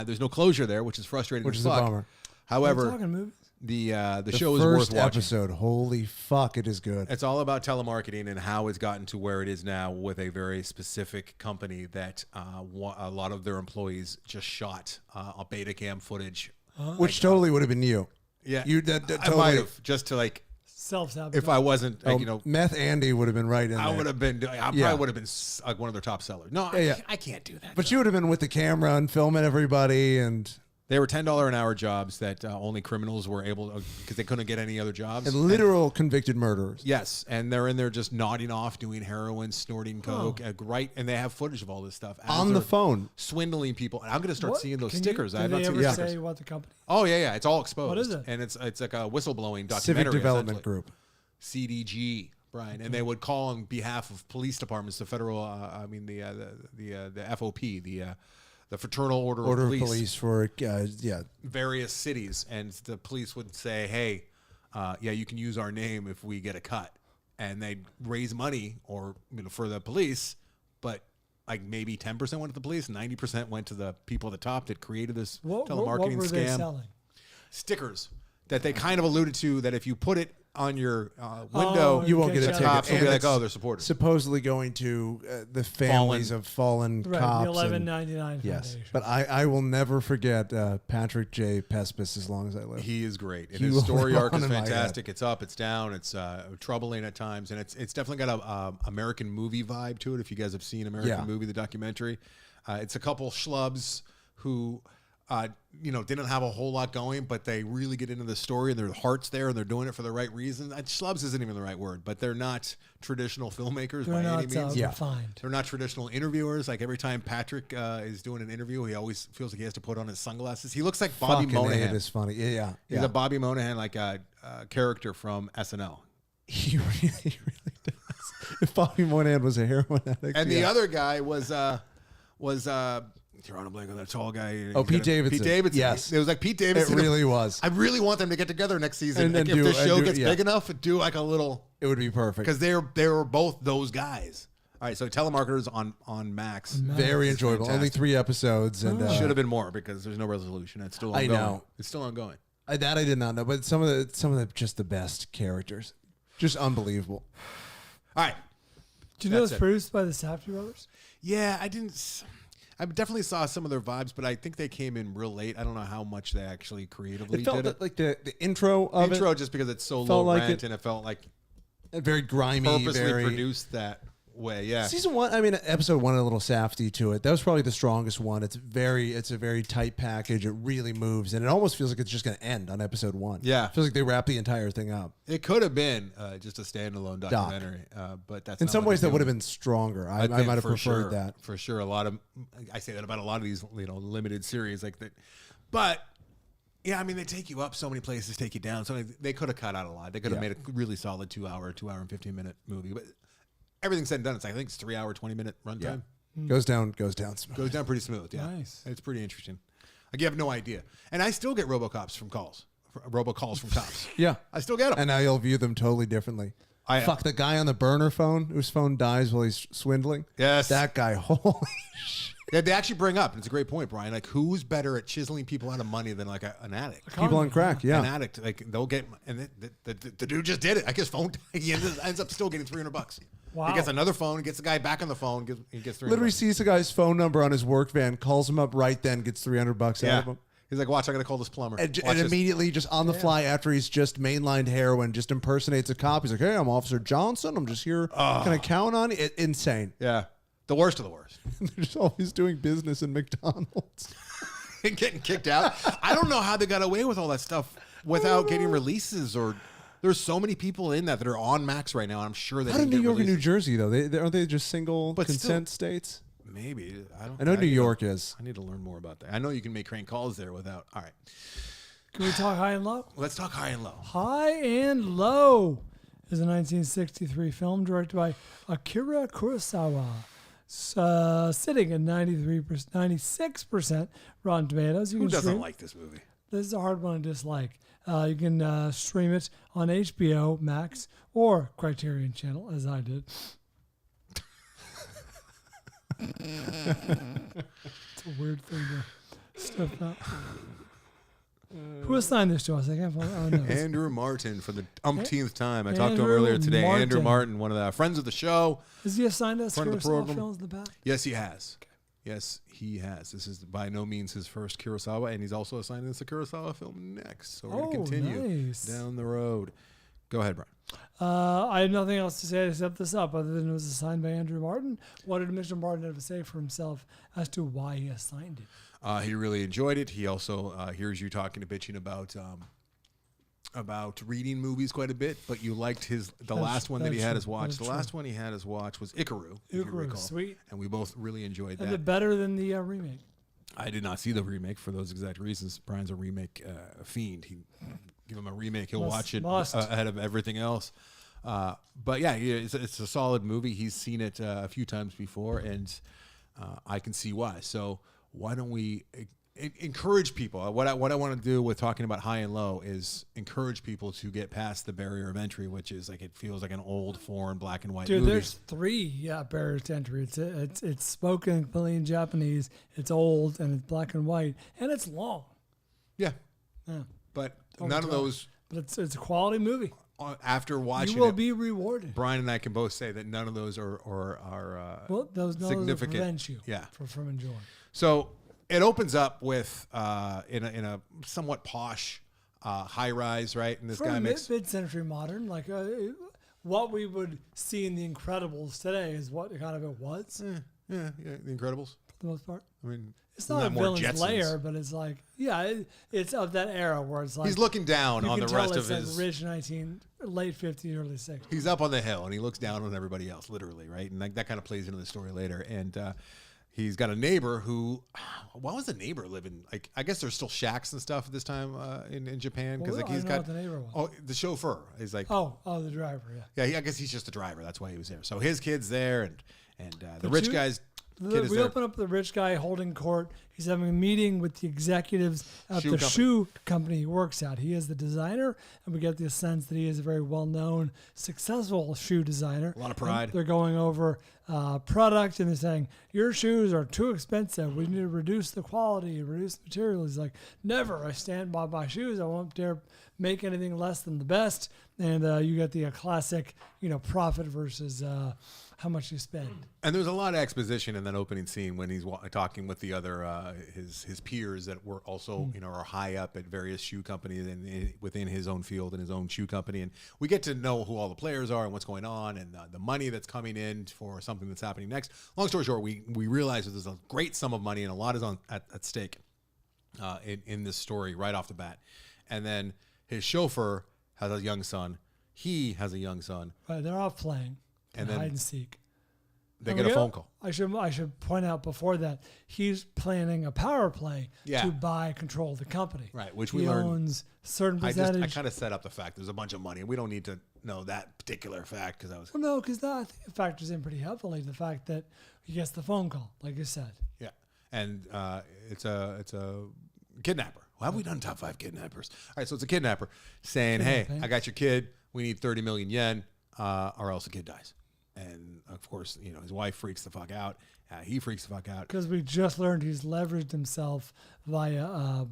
There's no closure there, which is frustrating. Which as is a fuck. bummer. We're However, talking movies. the show is worth First watching. episode. Holy fuck, it is good. It's all about telemarketing and how it's gotten to where it is now with a very specific company that a lot of their employees just shot a beta cam footage. Which totally would have been you. Yeah, You that I totally. might have just to Self-sabotage. if I wasn't Meth Andy would have been right in I there. would have been. I probably Yeah. would have been one of their top sellers. No, Yeah. I can't do that. But you would have been with the camera and filming everybody, and They were $10 an hour jobs that only criminals were able to, because they couldn't get any other jobs. literal convicted murderers. Yes, and they're in there just nodding off, doing heroin, snorting coke, right? And they have footage of all this stuff as On the they're phone. swindling people. And I'm going to start What? seeing those Can stickers. You, I have did not they seen ever the say stickers. what the company? Oh yeah, it's all exposed. What is it? And it's like a whistleblowing documentary. Civic Development essentially. Group. CDG, Brian, and they would call on behalf of police departments, the federal, the FOP, the Fraternal Order Order of of Police for various cities, and the police would say, "Hey, you can use our name if we get a cut," and they'd raise money or for the police, but like maybe 10% went to the police, 90% went to the people at the top that created this telemarketing What were they scam. selling? Stickers that they kind of alluded to that if you put it on your window, You won't get a Okay, ticket. cops will And be like, it's "Oh, they're supporters." supposedly going to the families of fallen Right, cops. the and- $11.99 yes, foundation. but I will never forget Patrick J. Pespis as long as I live. He is great, and He his will story live arc on is in my head. fantastic. It's up, it's down, it's troubling at times, and it's definitely got a American movie vibe to it. If you guys have seen American Yeah. Movie, the documentary, it's a couple schlubs who didn't have a whole lot going, but they really get into the story and their heart's there and they're doing it for the right reason. Schlubs isn't even the right word, but they're not traditional filmmakers by any means. Refined. They're not traditional interviewers. Like every time Patrick is doing an interview, he always feels like he has to put on his sunglasses. He looks like Bobby Monahan. It is funny. Yeah. He's a Bobby Monahan character from SNL. He really does. If Bobby Monahan was a heroin addict. And the other guy was you're on a blank on that tall guy. Oh, Pete Davidson. Pete Davidson. Yes. It was like Pete Davidson. It really was. I really want them to get together next season. And if the show gets big enough, do like a little. It would be perfect. Because they were both those guys. All right, so Telemarketers on Max. Very enjoyable. Fantastic. Only 3 episodes. And Should have been more because there's no resolution. It's still ongoing. I know. It's still ongoing. That I did not know, but some of the just the best characters. Just unbelievable. All right. Do you know it's produced by the Safdie brothers? Yeah, I didn't. I definitely saw some of their vibes, but I think they came in real late. I don't know how much they actually creatively It felt did it. like the intro of Intro it. just because it's so felt low like rent and it felt like very grimy, purposely produced that way. Yeah. Season 1, I mean, episode 1 had a little Safdie to it. That was probably the strongest one. It's a very tight package. It really moves, and it almost feels like it's just going to end on episode 1. Yeah. It feels like they wrap the entire thing up. It could have been just a standalone documentary, but that's in not some what ways they're that would have doing. been stronger. I think might have for preferred sure, that for sure. I say that about a lot of these limited series like that, but. Yeah, I mean, they take you up so many places, take you down. So they could have cut out a lot. They could have made a really solid 2 hour and 15-minute movie. But everything said and done, I think it's 3 hour, 20-minute runtime. Goes down smooth. Goes down pretty smooth. Yeah, Nice. It's pretty interesting. Like you have no idea, and I still get robocalls from cops. Yeah, I still get them, and now you'll view them totally differently. Fuck the guy on the burner phone whose phone dies while he's swindling. Yes, that guy. Holy shit. Yeah, they actually bring up, and it's a great point, Brian, like who's better at chiseling people out of money than like an addict? People on crack, yeah. An addict, like they'll get, and the dude just did it. I guess phone, he ends up still getting $300. Wow. He gets another phone, gets the guy back on the phone, he gets $300. Literally sees the guy's phone number on his work van, calls him up right then, gets $300 out of him. He's like, watch, I'm going to call this plumber. And immediately, just on the fly, after he's just mainlined heroin, just impersonates a cop. He's like, hey, I'm Officer Johnson. I'm just here. Can I count on you? Insane. Yeah. The worst of the worst. They're just always doing business in McDonald's. And getting kicked out. I don't know how they got away with all that stuff without getting releases or... There's so many people in that are on Max right now. And I'm sure they How do New York and New Jersey, though? Aren't they just single consent states? Maybe. I know New York is. I need to learn more about that. I know you can make crank calls there without... All right. Can we talk high and low? Let's talk high and low. High and Low is a 1963 film directed by Akira Kurosawa. Sitting at 96% Rotten Tomatoes. Who doesn't like this movie? This is a hard one to dislike. You can stream it on HBO Max or Criterion Channel, as I did. It's a weird thing to stuff out. Who assigned this to us? I can't find. Oh, no. Andrew Martin for the umpteenth time. I talked to him earlier today. Andrew Martin, one of the friends of the show. Has he assigned us friend of the program. films in the past? Yes, he has. Okay. Yes, he has. This is by no means his first Kurosawa, and he's also assigned us a Kurosawa film next. So we're going to continue down the road. Go ahead, Brian. I have nothing else to say to set this up other than it was assigned by Andrew Martin. What did Mr. Martin have to say for himself as to why he assigned it? He really enjoyed it. He also hears you talking and bitching about reading movies quite a bit, but you liked the last one that he had us watch. The last one he had us watch was Ikaru, if you recall. Sweet. And we both really enjoyed that. And it better than the remake. I did not see the remake for those exact reasons. Brian's a remake fiend. He give him a remake, he'll watch it ahead of everything else. But yeah, it's a solid movie. He's seen it a few times before, and I can see why. So why don't we encourage people? What I want to do with talking about high and low is encourage people to get past the barrier of entry, which is like it feels like an old foreign black and white movie. There's 3 barriers to entry. It's spoken completely in Japanese. It's old and it's black and white and it's long. Yeah. But none of those. But it's a quality movie. After watching, you will be rewarded. Brian and I can both say that none of those are those significant. Prevent you from enjoying. So it opens up with in a somewhat posh high rise, right? And this guy makes mid-century modern, like what we would see in The Incredibles today is what kind of it was. Yeah, The Incredibles. for the most part. I mean, It's not a villain's lair, but it's like, it's of that era where it's like he's looking down on the rest of his. Rich late 50s, early 60s. He's up on the hill and he looks down on everybody else, literally, right? And that kind of plays into the story later. And he's got a neighbor who, what was the neighbor living? Like, I guess there's still shacks and stuff at this time in Japan because Well, like he's I don't got know what the neighbor was. the chauffeur. He's like, the driver, yeah. I guess he's just the driver. That's why he was there. So his kid's there, and the rich guy's kid is we there. open up the rich guy holding court. He's having a meeting with the executives at Shoe the company. shoe company he works at. He is the designer, and we get the sense that he is a very well-known, successful shoe designer. A lot of pride. And they're going over product, and they're saying, your shoes are too expensive. We need to reduce the quality, reduce the material. He's like, never. I stand by my shoes. I won't dare make anything less than the best. And you get the classic, profit versus how much you spend. And there's a lot of exposition in that opening scene when he's talking with the other his peers that were also are high up at various shoe companies and within his own field and his own shoe company, and we get to know who all the players are and what's going on and the money that's coming in for something that's happening next. Long story short, we realize that there's a great sum of money and a lot is at stake in this story right off the bat. And then his chauffeur has a young son. He has a young son. Right, they're off playing And then hide and seek. They get a phone call. I should point out before that he's planning a power play to buy control of the company. Right, which he we learned. owns certain I percentage. kind of set up the fact there's a bunch of money, and we don't need to know that particular fact because I was. Well, no, because I think it factors in pretty heavily the fact that he gets the phone call, like you said. Yeah, and it's a kidnapper. Well, have we done top 5 kidnappers? All right, so it's a kidnapper saying, "Hey, I got your kid. We need 30 million yen, or else the kid dies." And of course, his wife freaks the fuck out. He freaks the fuck out Because we just learned he's leveraged himself via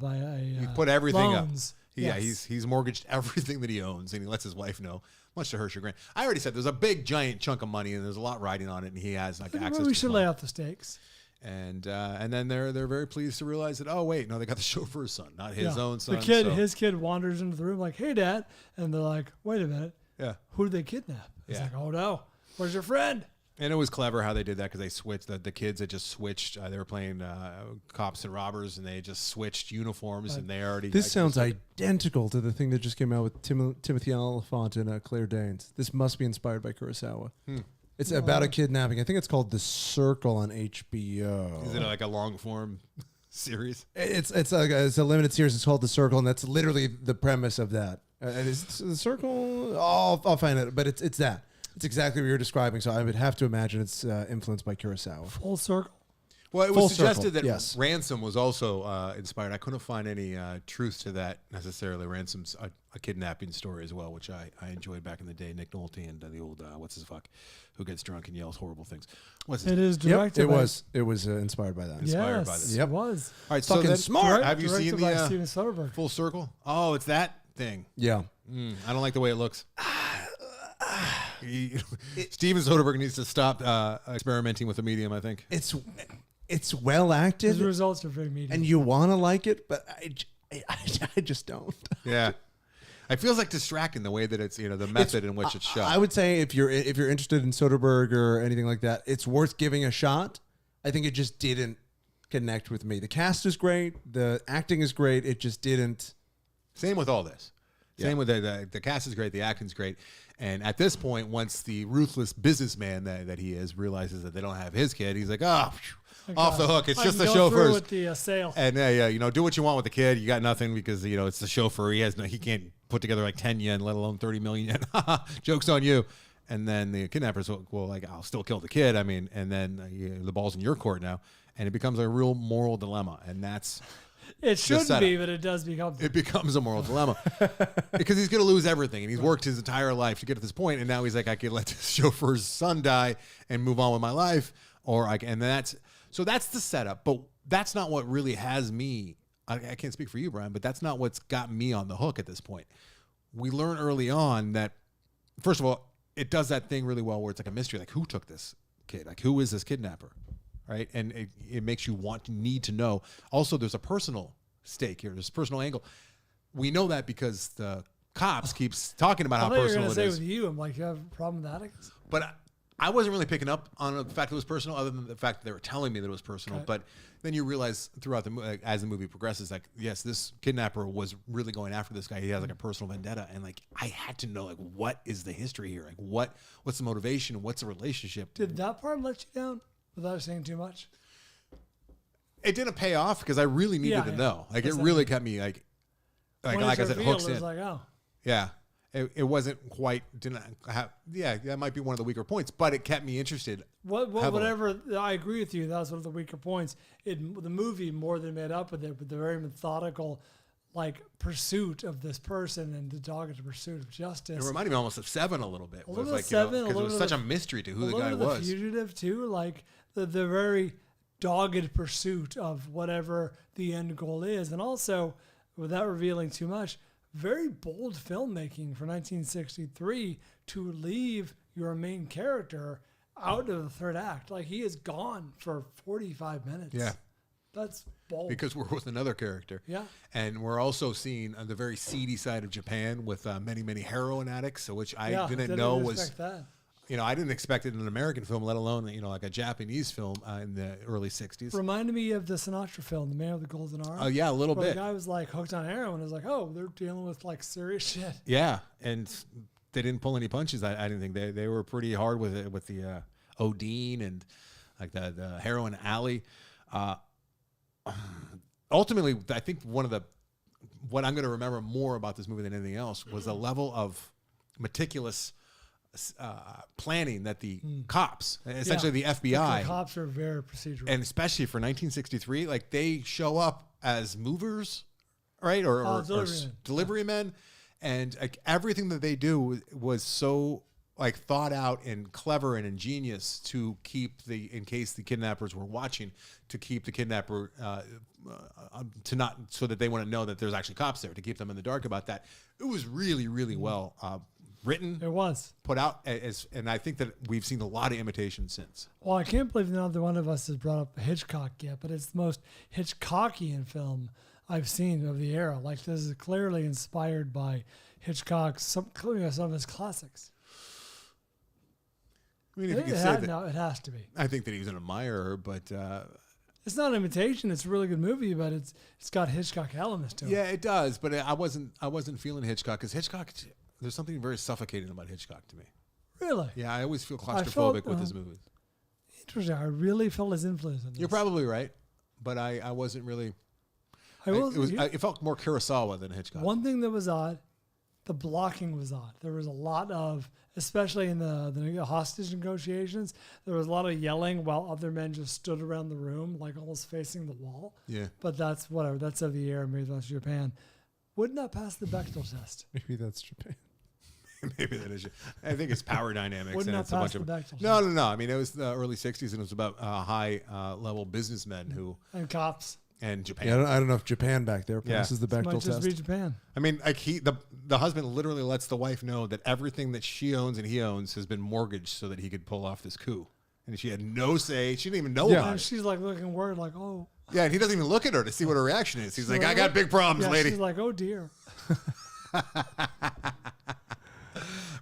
He put everything loans. up. Yeah, he's mortgaged everything that he owns, and he lets his wife know, much to her chagrin. I already said there's a big giant chunk of money, and there's a lot riding on it, and he has like access. We to should lay out the stakes. And then they're very pleased to realize that they got the chauffeur's son, not his own son. His kid wanders into the room like, "Hey, Dad," and they're like, "Wait a minute, who did they kidnap?" He's like, "Oh no, where's your friend?" And it was clever how they did that because they switched the kids had just switched. They were playing cops and robbers, and they just switched uniforms, and they already. This sounds identical to the thing that just came out with Timothy Oliphant and Claire Danes. This must be inspired by Kurosawa. It's about a kidnapping. I think it's called The Circle on HBO. Is it like a long form series? It's a limited series. It's called The Circle, and that's literally the premise of that. Is The Circle? I'll find it, but it's that. It's exactly what you're describing. So I would have to imagine it's influenced by Kurosawa. Full circle. Well, it Full was suggested circle, that yes. Ransom was also inspired. I couldn't find any truth to that necessarily. Ransom's a kidnapping story as well, which I enjoyed back in the day. Nick Nolte and the old who gets drunk and yells horrible things. It is directed. Yep, it was inspired by that. Inspired by this. It was. All right, Fucking so then, smart. Have you seen Directed by the Steven Soderbergh. Full Circle? Oh, it's that thing. Yeah. I don't like the way it looks. Steven Soderbergh needs to stop experimenting with the medium, I think. It's well acted. His results are very medium. And you want to like it, but I just don't. Yeah. It feels like distracting the way that it's, the method in which it's shot. I would say if you're interested in Soderbergh or anything like that, it's worth giving a shot. I think it just didn't connect with me. The cast is great. The acting is great. It just didn't. Same with all this. Same with the cast is great. The acting's great. And at this point, once the ruthless businessman that he is realizes that they don't have his kid, he's like, off the hook. It's just the chauffeur's. With the sale. And do what you want with the kid. You got nothing because it's the chauffeur. He can't put together like 10 yen, let alone 30 million yen. Joke's on you. And then the kidnappers will I'll still kill the kid. I mean, and then the ball's in your court now, and it becomes a real moral dilemma. And that's. It shouldn't be, but it does become. It becomes a moral dilemma because he's going to lose everything, and he's worked his entire life to get to this point, and now he's like, I could let this chauffeur's son die and move on with my life, and that's the setup. But that's not what really has me. I can't speak for you, Brian, but that's not what's got me on the hook at this point. We learn early on that, first of all, it does that thing really well where it's like a mystery, like who took this kid, like who is this kidnapper? Right, and it makes you need to know. Also, there's a personal stake here. There's a personal angle. We know that because the cops keeps talking about how personal it is. I thought you were going to say with you, I'm like, you have a problem with that? I wasn't really picking up on the fact that it was personal, other than the fact that they were telling me that it was personal. Okay. But then you realize throughout as the movie progresses, like, yes, this kidnapper was really going after this guy. He has like a personal vendetta, and like I had to know like what is the history here, like what's the motivation, what's the relationship. Did that part let you down without saying too much? It didn't pay off because I really needed to know. Like it really kept me like I said, hooks in. It was like, oh. Yeah. It wasn't quite, didn't have, yeah, that might be one of the weaker points, but it kept me interested. Whatever, I agree with you. That's one of the weaker points. The movie more than made up with it, but the very methodical, like, pursuit of this person and the dogged pursuit of justice. It reminded me almost of Seven a little bit. A little bit like, Seven, because it was such a mystery to who the guy was. The Fugitive too, like the very dogged pursuit of whatever the end goal is, and also without revealing too much. Very bold filmmaking for 1963 to leave your main character out of the third act. Like, he is gone for 45 minutes. Yeah. That's bold. Because we're with another character. Yeah. And we're also seeing the very seedy side of Japan with many, many heroin addicts, which I didn't know was... That. You know, I didn't expect it in an American film, let alone, you know, like a Japanese film in the early 60s. Reminded me of the Sinatra film, The Man with the Golden Arm. Oh, yeah, a little bit. The guy was, like, hooked on heroin. It was like, oh, they're dealing with, like, serious shit. Yeah, and they didn't pull any punches. I didn't think. They were pretty hard with it, with the Odine and, like, the heroin alley. Ultimately, I think what I'm going to remember more about this movie than anything else was the level of meticulous planning that the cops, essentially the FBI, The cops are very procedural, and especially for 1963, like they show up as movers, right, or delivery men, and like everything that they do was so like thought out and clever and ingenious to keep in case the kidnappers were watching, to keep the kidnapper to not, so that they want to know that there's actually cops there, to keep them in the dark about that. It was really, really well written. It was put out and I think that we've seen a lot of imitations since. Well, I can't believe neither one of us has brought up Hitchcock yet, but it's the most Hitchcockian film I've seen of the era. Like, this is clearly inspired by Hitchcock, including some of his classics. I mean, if you could say that, no, it has to be. I think that he was an admirer, but it's not an imitation. It's a really good movie, but it's got Hitchcock elements to it. Yeah, it does. But I wasn't feeling Hitchcock, because Hitchcock, there's something very suffocating about Hitchcock to me. Really? Yeah, I always feel claustrophobic with his movies. Interesting. I really felt his influence in this. You're probably right, but I wasn't really. It felt more Kurosawa than Hitchcock. One thing that was odd, the blocking was odd. There was a lot of, especially in the hostage negotiations, there was a lot of yelling while other men just stood around the room, like almost facing the wall. Yeah. But that's whatever. That's of the era. Maybe that's Japan. Would not pass the Bechdel test. Maybe that's Japan. Maybe that is. I think it's power dynamics. Wouldn't and it's pass a bunch the of Bechdel no. I mean, it was the early '60s, and it was about high level businessmen who and cops. And Japan. Yeah, I don't know if Japan back there passes the Bechdel test. Might just be Japan. I mean, like the husband literally lets the wife know that everything that she owns and he owns has been mortgaged so that he could pull off this coup, and she had no say. She didn't even know about it. She's like looking worried, like, oh. Yeah, and he doesn't even look at her to see what her reaction is. He's like, I got big problems, lady. She's like, oh dear.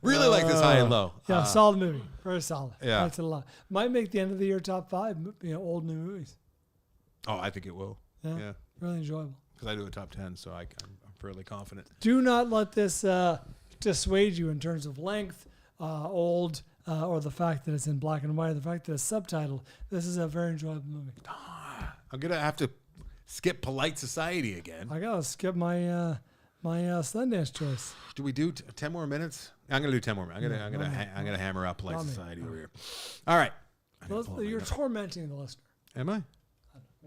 Really like this High and Low. Yeah, solid movie. Very solid. Yeah. Liked it a lot. Might make the end of the year top 5, old new movies. Oh, I think it will. Yeah. Really enjoyable. Because I do a top 10, so I'm fairly confident. Do not let this dissuade you in terms of length, old, or the fact that it's in black and white, or the fact that it's subtitled. This is a very enjoyable movie. I'm going to have to skip Polite Society again. I got to skip my my Sundance choice. Do we do 10 more minutes? I'm going to do 10 more minutes. I'm going to hammer out Polite Society over here. All right. You're tormenting the listener. Am I?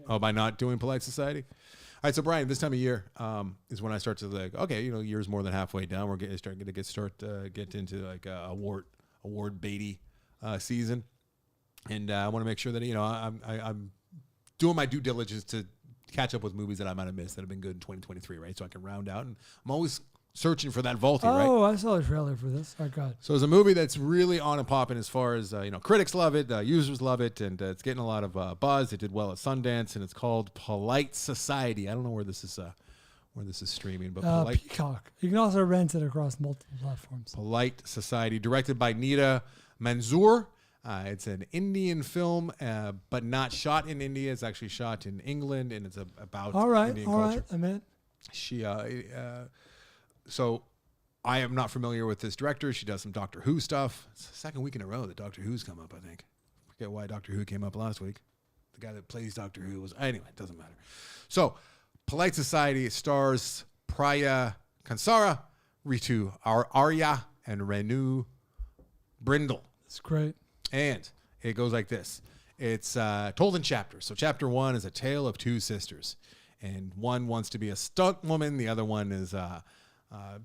Oh, by not doing Polite Society? All right, so Bryan, this time of year is when I start to like, okay, year's more than halfway down. We're starting to get into like award baity season, and I want to make sure that I'm doing my due diligence to catch up with movies that I might have missed that have been good in 2023, right? So I can round out, and I'm always searching for that vaulty, right? Oh, I saw the trailer for this. Oh, God. So it's a movie that's really on and popping as far as, critics love it, users love it, and it's getting a lot of buzz. It did well at Sundance, and it's called Polite Society. I don't know where this is streaming, but Peacock. You can also rent it across multiple platforms. Polite Society, directed by Nida Manzoor, It's an Indian film, but not shot in India. It's actually shot in England, and it's about Indian culture. I'm in. She, so I am not familiar with this director. She does some Doctor Who stuff. It's the second week in a row that Doctor Who's come up, I think. I forget why Doctor Who came up last week. The guy that plays Doctor Who was, anyway, it doesn't matter. So, Polite Society stars Priya Kansara, Ritu Arya, and Renu Brindle. It's great. And it goes like this. It's told in chapters. So chapter 1 is a tale of two sisters. And one wants to be a stunt woman. The other one is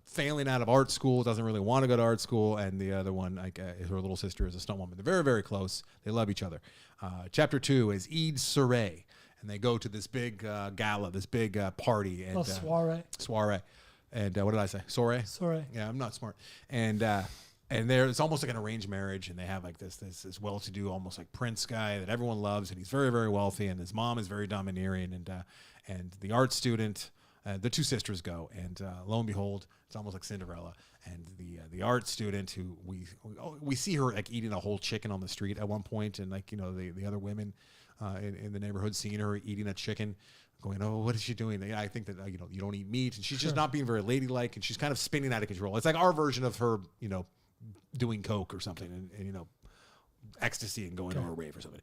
failing out of art school, doesn't really want to go to art school. And the other one, her little sister, is a stunt woman. They're very, very close. They love each other. Chapter 2 is Eid Soiree. And they go to this big gala, this big party. And, soiree. Soiree. And what did I say? Soiree? Soiree. Yeah, I'm not smart. And it's almost like an arranged marriage, and they have like this well-to-do, almost like prince guy that everyone loves, and he's very, very wealthy, and his mom is very domineering, and the art student, the two sisters go, and lo and behold, it's almost like Cinderella, and the art student who we see her like eating a whole chicken on the street at one point, and like the other women in the neighborhood seeing her eating a chicken. Going, oh, what is she doing? I think that you don't eat meat, and she's just not being very ladylike, and she's kind of spinning out of control. It's like our version of her, doing coke or something, and ecstasy and going to a rave or something.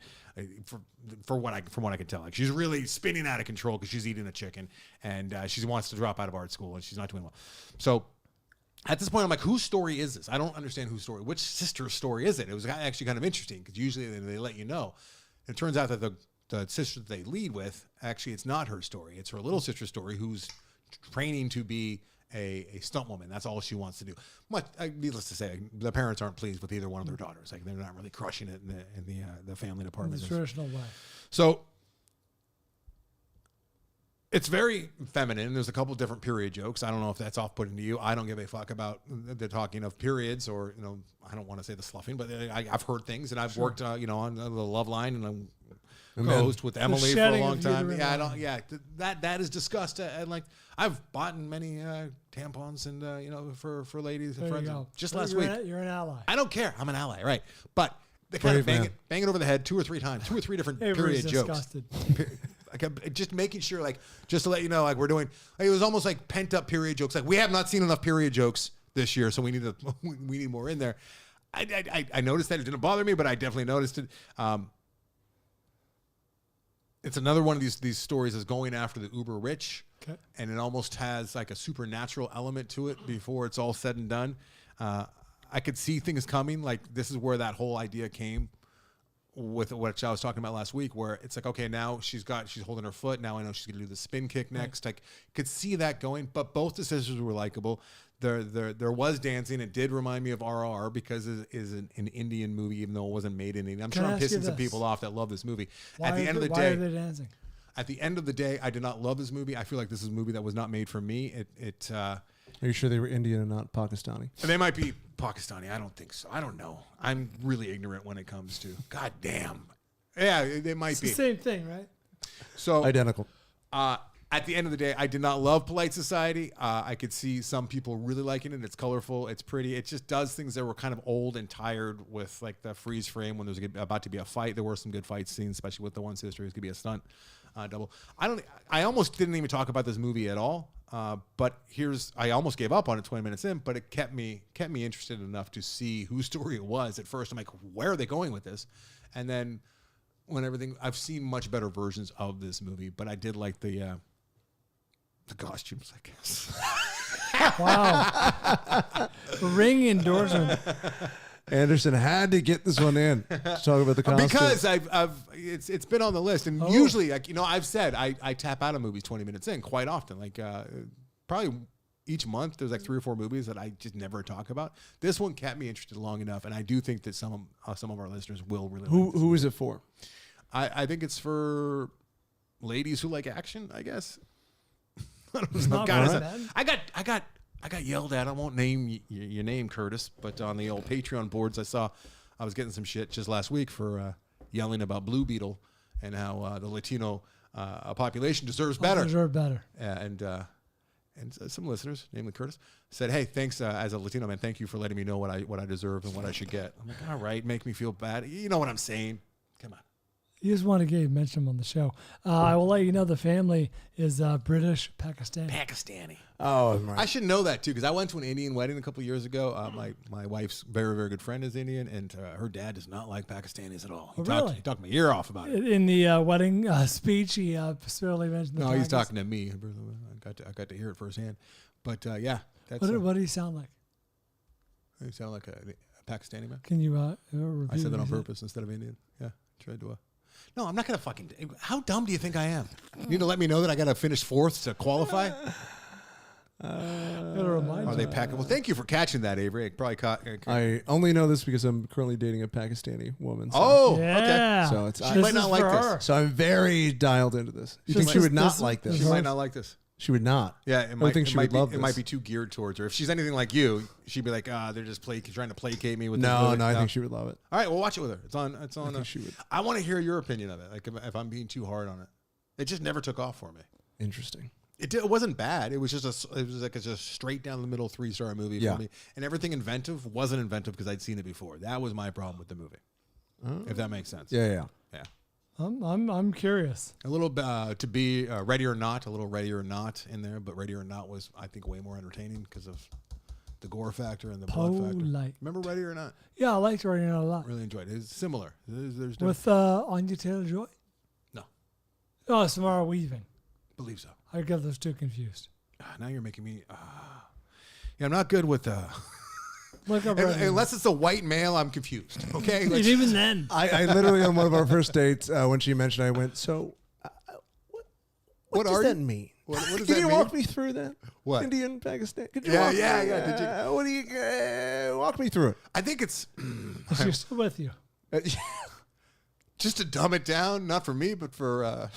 From what I can tell, like she's really spinning out of control because she's eating a chicken, and she wants to drop out of art school, and she's not doing well. So at this point, I'm like, whose story is this? I don't understand whose story. Which sister's story is it? It was actually kind of interesting because usually they let you know. It turns out that the sister that they lead with, actually, it's not her story. It's her little sister's story who's training to be a stunt woman. That's all she wants to do. Needless to say, the parents aren't pleased with either one of their daughters. Like they're not really crushing it in the family department. In the traditional way. So it's very feminine. There's a couple different period jokes. I don't know if that's off-putting to you. I don't give a fuck about the talking of periods or, I don't want to say the sluffing, but I've heard things, and I've worked, on the Love Line, and I'm co-host with Emily for a long time. Yeah, that is discussed. And like I've bought many tampons and for ladies and friends. Just last week. You're an ally. I don't care. I'm an ally, right? But they kind of bang it over the head 2 or 3 times, 2 or 3 different period jokes. Just making sure, like, just to let you know, like we're doing. Like, it was almost like pent up period jokes. Like we have not seen enough period jokes this year, so we need more in there. I noticed that. It didn't bother me, but I definitely noticed it. It's another one of these stories is going after the uber rich, and it almost has like a supernatural element to it before it's all said and done. I could see things coming. Like this is where that whole idea came with what I was talking about last week, where it's like, okay, now she's holding her foot. Now I know she's going to do the spin kick next. Like could see that going, but both the sisters were likable. There was dancing. It did remind me of RRR because it is an Indian movie, even though it wasn't made in India. I'm sure I'm pissing some people off that love this movie. Why are they dancing? At the end of the day, I did not love this movie. I feel like this is a movie that was not made for me. Are you sure they were Indian and not Pakistani? They might be Pakistani. I don't think so. I don't know. I'm really ignorant when it comes to. God damn. Yeah, they might be. It's the same thing, right? So identical. At the end of the day, I did not love Polite Society. I could see some people really liking it. It's colorful. It's pretty. It just does things that were kind of old and tired with like the freeze frame when there was about to be a fight. There were some good fight scenes, especially with the one sister who's going to be a stunt double. I almost didn't even talk about this movie at all. But I almost gave up on it 20 minutes in, but it kept me interested enough to see whose story it was. At first, I'm like, where are they going with this? And then I've seen much better versions of this movie, but I did like the costumes, I guess. Wow. Ring endorsement. Anderson had to get this one in to talk about the costumes. Because it's been on the list, and usually, like I've said, I tap out of movies 20 minutes in quite often. Like probably each month, there's like 3 or 4 movies that I just never talk about. This one kept me interested long enough, and I do think that some of our listeners will really. Who is it for? I think it's for ladies who like action, I guess. I got yelled at. I won't name your name, Curtis, but on the old Patreon boards, I was getting some shit just last week for yelling about Blue Beetle and how the Latino population deserves better. Deserve better. and some listeners, namely Curtis, said, "Hey, thanks as a Latino man. Thank you for letting me know what I deserve and what I should get." I'm like, "All right, make me feel bad. You know what I'm saying? Come on." You just want to get mention him on the show. I will let you know the family is British Pakistani. Pakistani. Oh, right. I should know that too because I went to an Indian wedding a couple of years ago. My wife's very, very good friend is Indian, and her dad does not like Pakistanis at all. He talked my ear off about it. In the wedding speech, he specifically mentioned the He's talking to me. I got to hear it firsthand. But yeah, that's what do you sound like? you sound like a Pakistani man. Can you repeat? I said that on purpose instead of Indian. Yeah, tried to. No, I'm not gonna fucking. How dumb do you think I am? You need to let me know that I gotta finish fourth to qualify. Are they packable? Well, thank you for catching that, Avery. I probably caught. I only know this because I'm currently dating a Pakistani woman. So. Oh, yeah. okay. So it's She might not like this. her. So I'm very dialed into this. You think she would not like this? She might not like this. She would not. Yeah, I think she would love this. It might be too geared towards her. If she's anything like you, she'd be like, they're just trying to placate me with this No, movie. no, I think she would love it. All right, we'll watch it with her. It's on. I think she would. I want to hear your opinion of it. Like if I'm being too hard on it, it just never took off for me. Interesting. It wasn't bad. It was just a straight down the middle 3-star movie for me. And everything inventive wasn't inventive because I'd seen it before. That was my problem with the movie. If that makes sense. Yeah. I'm curious. A little to be Ready or Not, a little Ready or Not in there, but Ready or Not was, I think, way more entertaining because of the gore factor and the blood factor. Remember Ready or Not? Yeah, I liked Ready or Not a lot. Really enjoyed it. It's similar. There's With Anya Taylor-Joy? No. Oh, Samara Weaving. Believe so. I got those two confused. Now you're making me. Yeah, I'm not good with. Look up unless it's a white male, I'm confused. Okay. And even then, I literally on one of our first dates when she mentioned, I went, so what does that mean? What does Can that you mean? walk me through that? What? Indian, Pakistan? Could you Yeah, walk me- Did you? What do you walk me through it? I think it's she's still with you. just to dumb it down, not for me, but for.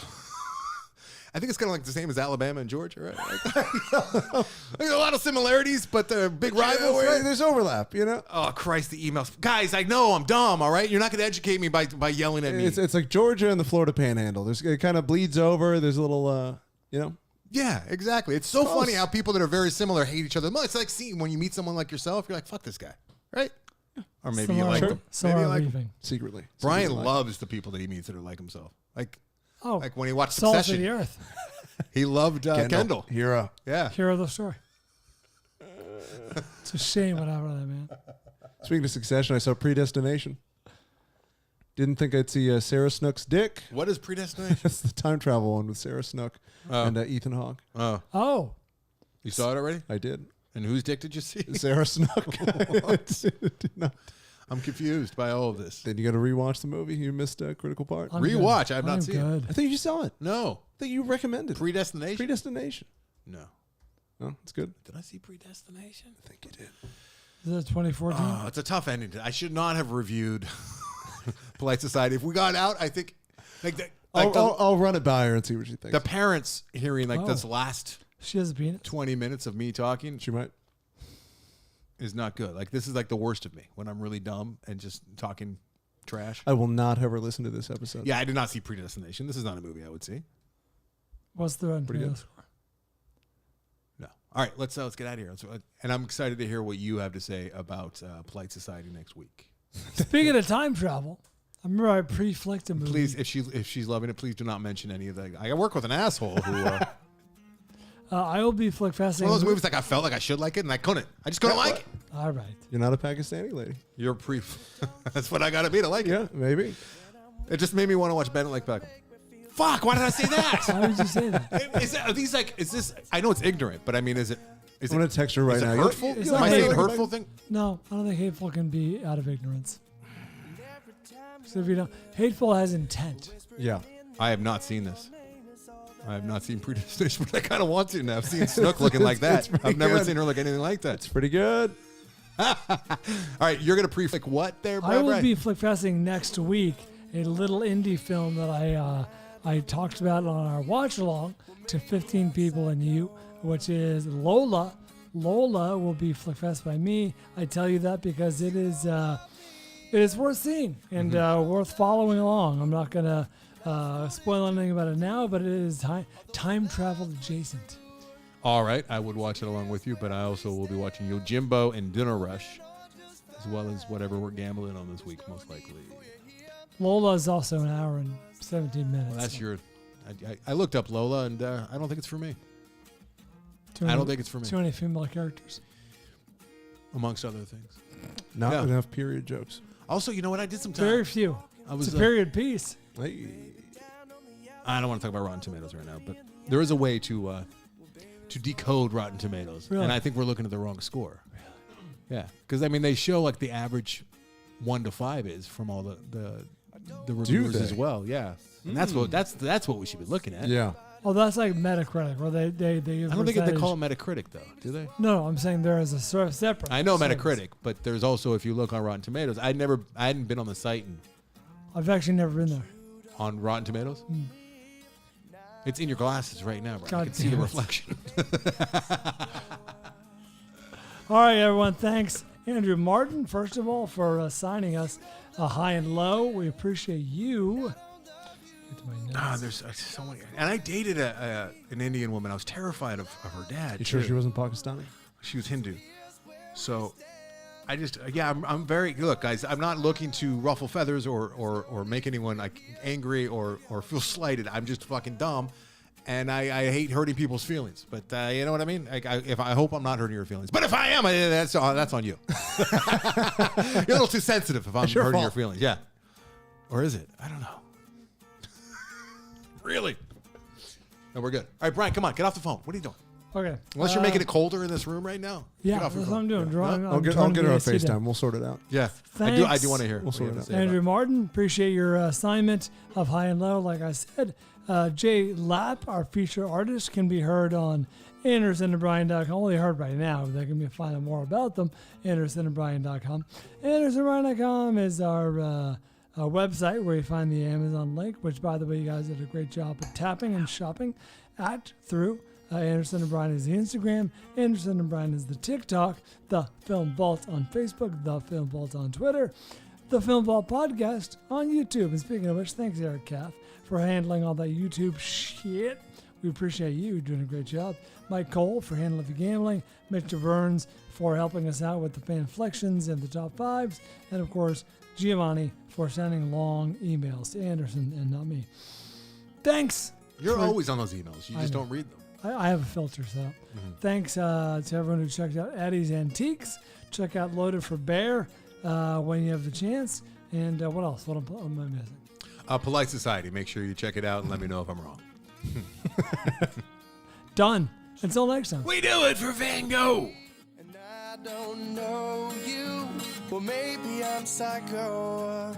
I think it's kind of like the same as Alabama and Georgia, right? There's a lot of similarities, but they're big rivals. Right? There's overlap, you know? Oh, Christ, the emails. Guys, I know I'm dumb, all right? You're not going to educate me by yelling at me. It's like Georgia and the Florida Panhandle. It kind of bleeds over. There's a little, Yeah, exactly. It's so funny how people that are very similar hate each other. It's like seeing when you meet someone like yourself, you're like, fuck this guy, right? Or maybe you like him. Maybe you like him. Secretly. Brian loves the people that he meets that are like himself. Like when he watched Salt of Succession, the earth. he loved Kendall. Hero. Yeah. Hero of the story. It's a shame what happened to that man. Speaking of Succession, I saw Predestination. Didn't think I'd see Sarah Snook's dick. What is Predestination? That's the time travel one with Sarah Snook and Ethan Hawke. Oh. You saw it already? I did. And whose dick did you see? Sarah Snook. Did not. I'm confused by all of this. Then you got to rewatch the movie. You missed a critical part. Rewatch. I've not seen it. I think you saw it. No. I think you recommended Predestination? Predestination. No. Oh, it's good. Did I see Predestination? I think you did. Is that 2014? Oh, it's a tough ending. I should not have reviewed Polite Society. If we got out, I think I'll run it by her and see what she thinks. the parents hearing this last She has a penis. 20 minutes of me talking She might. is not good. Like, this is like the worst of me when I'm really dumb and just talking trash. I will not have her listen to this episode. Yeah, I did not see Predestination. This is not a movie I would see. What's the run? Pretty good. Score? No. All right, let's get out of here. And I'm excited to hear what you have to say about Polite Society next week. Speaking of time travel, I remember I pre-flicked a movie. Please, if she's loving it, please do not mention any of that. I work with an asshole who. I will be flick fasting. One of those movies like I felt like I should like it and I couldn't. I just couldn't like it. All right. You're not a Pakistani lady. You're That's what I got to be to like it. Yeah, maybe. It just made me want to watch Bennett like Beckham. Fuck! Why did I say that? Why would you say that? Are these like? Is this? I know it's ignorant, but I mean, is it? I'm going to text her right is it now. hurtful? It's Am not I saying hateful. hurtful thing? No, I don't think hateful can be out of ignorance. So if you don't, hateful has intent. Yeah. I have not seen this. I have not seen Predestination, but I kind of want to now. I've seen Snook looking like that. I've never seen her look anything like that. It's pretty good. All right, you're going to pre-flick what there, Brad? I will be flick fasting next week a little indie film that I talked about on our watch along to 15 People and You, which is Lola. Lola will be flick fast by me. I tell you that because it is worth seeing and worth following along. I'm not going to spoil anything about it now, but it is time travel adjacent. all right. I would watch it along with you, but I also will be watching Yojimbo and Dinner Rush, as well as whatever we're gambling on this week, most likely. Lola is also an hour and 17 minutes. Well, that's your. I looked up Lola, and I don't think it's for me. I don't think it's for me. Too many female characters. Amongst other things. Not enough period jokes. Also, you know what? I did some time. Very few. It's a period piece. Hey. I don't want to talk about Rotten Tomatoes right now, but there is a way to decode Rotten Tomatoes, Really? and I think we're looking at the wrong score. Yeah, because I mean they show like the average 1 to 5 is from all the reviewers as well. Yeah, and that's what we should be looking at. Yeah. Oh, that's like Metacritic, where they I don't think they call it Metacritic though, do they? No, I'm saying there is a sort of separate. I know service. Metacritic, but there's also if you look on Rotten Tomatoes, I hadn't been on the site I've actually never been there. on Rotten Tomatoes. It's in your glasses right now, Brian. God I can see the damn it. reflection. All right, everyone. Thanks, Andrew Martin, first of all, for signing us high and low. We appreciate you. Get to my notes. There's so many. And I dated an Indian woman. I was terrified of her dad. You sure too. she wasn't Pakistani? She was Hindu. So I just, I'm very, look, guys, I'm not looking to ruffle feathers or make anyone like angry or feel slighted. I'm just fucking dumb. And I hate hurting people's feelings. But you know what I mean? I hope I'm not hurting your feelings. But if I am, that's on you. You're a little too sensitive if I'm hurting your feelings. Yeah. Or is it? I don't know. Really? No, we're good. All right, Brian, come on. Get off the phone. What are you doing? Okay. Unless you're making it colder in this room right now. Yeah, Get off that's your what phone. I'm doing. Drawing. I'll get her on FaceTime. We'll sort it out. Yeah. Thanks. I do want to hear. We'll sort it out. Andrew Martin, appreciate your assignment of High and Low. Like I said, Jay Lapp, our feature artist, can be heard on AndersonandBryan.com. Only heard right now. They can find out more about them. AndersonandBryan.com. AndersonandBryan.com is our website where you find the Amazon link, which, by the way, you guys did a great job of tapping and shopping through. Anderson and Bryan is the Instagram. Anderson and Bryan is the TikTok. The Film Vault on Facebook. The Film Vault on Twitter. The Film Vault podcast on YouTube. And speaking of which, thanks, Eric Kath, for handling all that YouTube shit. We appreciate you doing a great job. Mike Cole for handling the gambling. Mr. Burns for helping us out with the Fanflickssions and the top fives. And, of course, Giovanni for sending long emails to Anderson and not me. Thanks. You're always on those emails. You just don't read them. I have a filter set up. Thanks to everyone who checked out Eddie's Antiques. Check out Loaded for Bear when you have the chance. And what else? What am I missing? Polite Society. Make sure you check it out and let me know if I'm wrong. Done. Until next time. We do it for Van Gogh. And I don't know you. Well, maybe I'm psycho.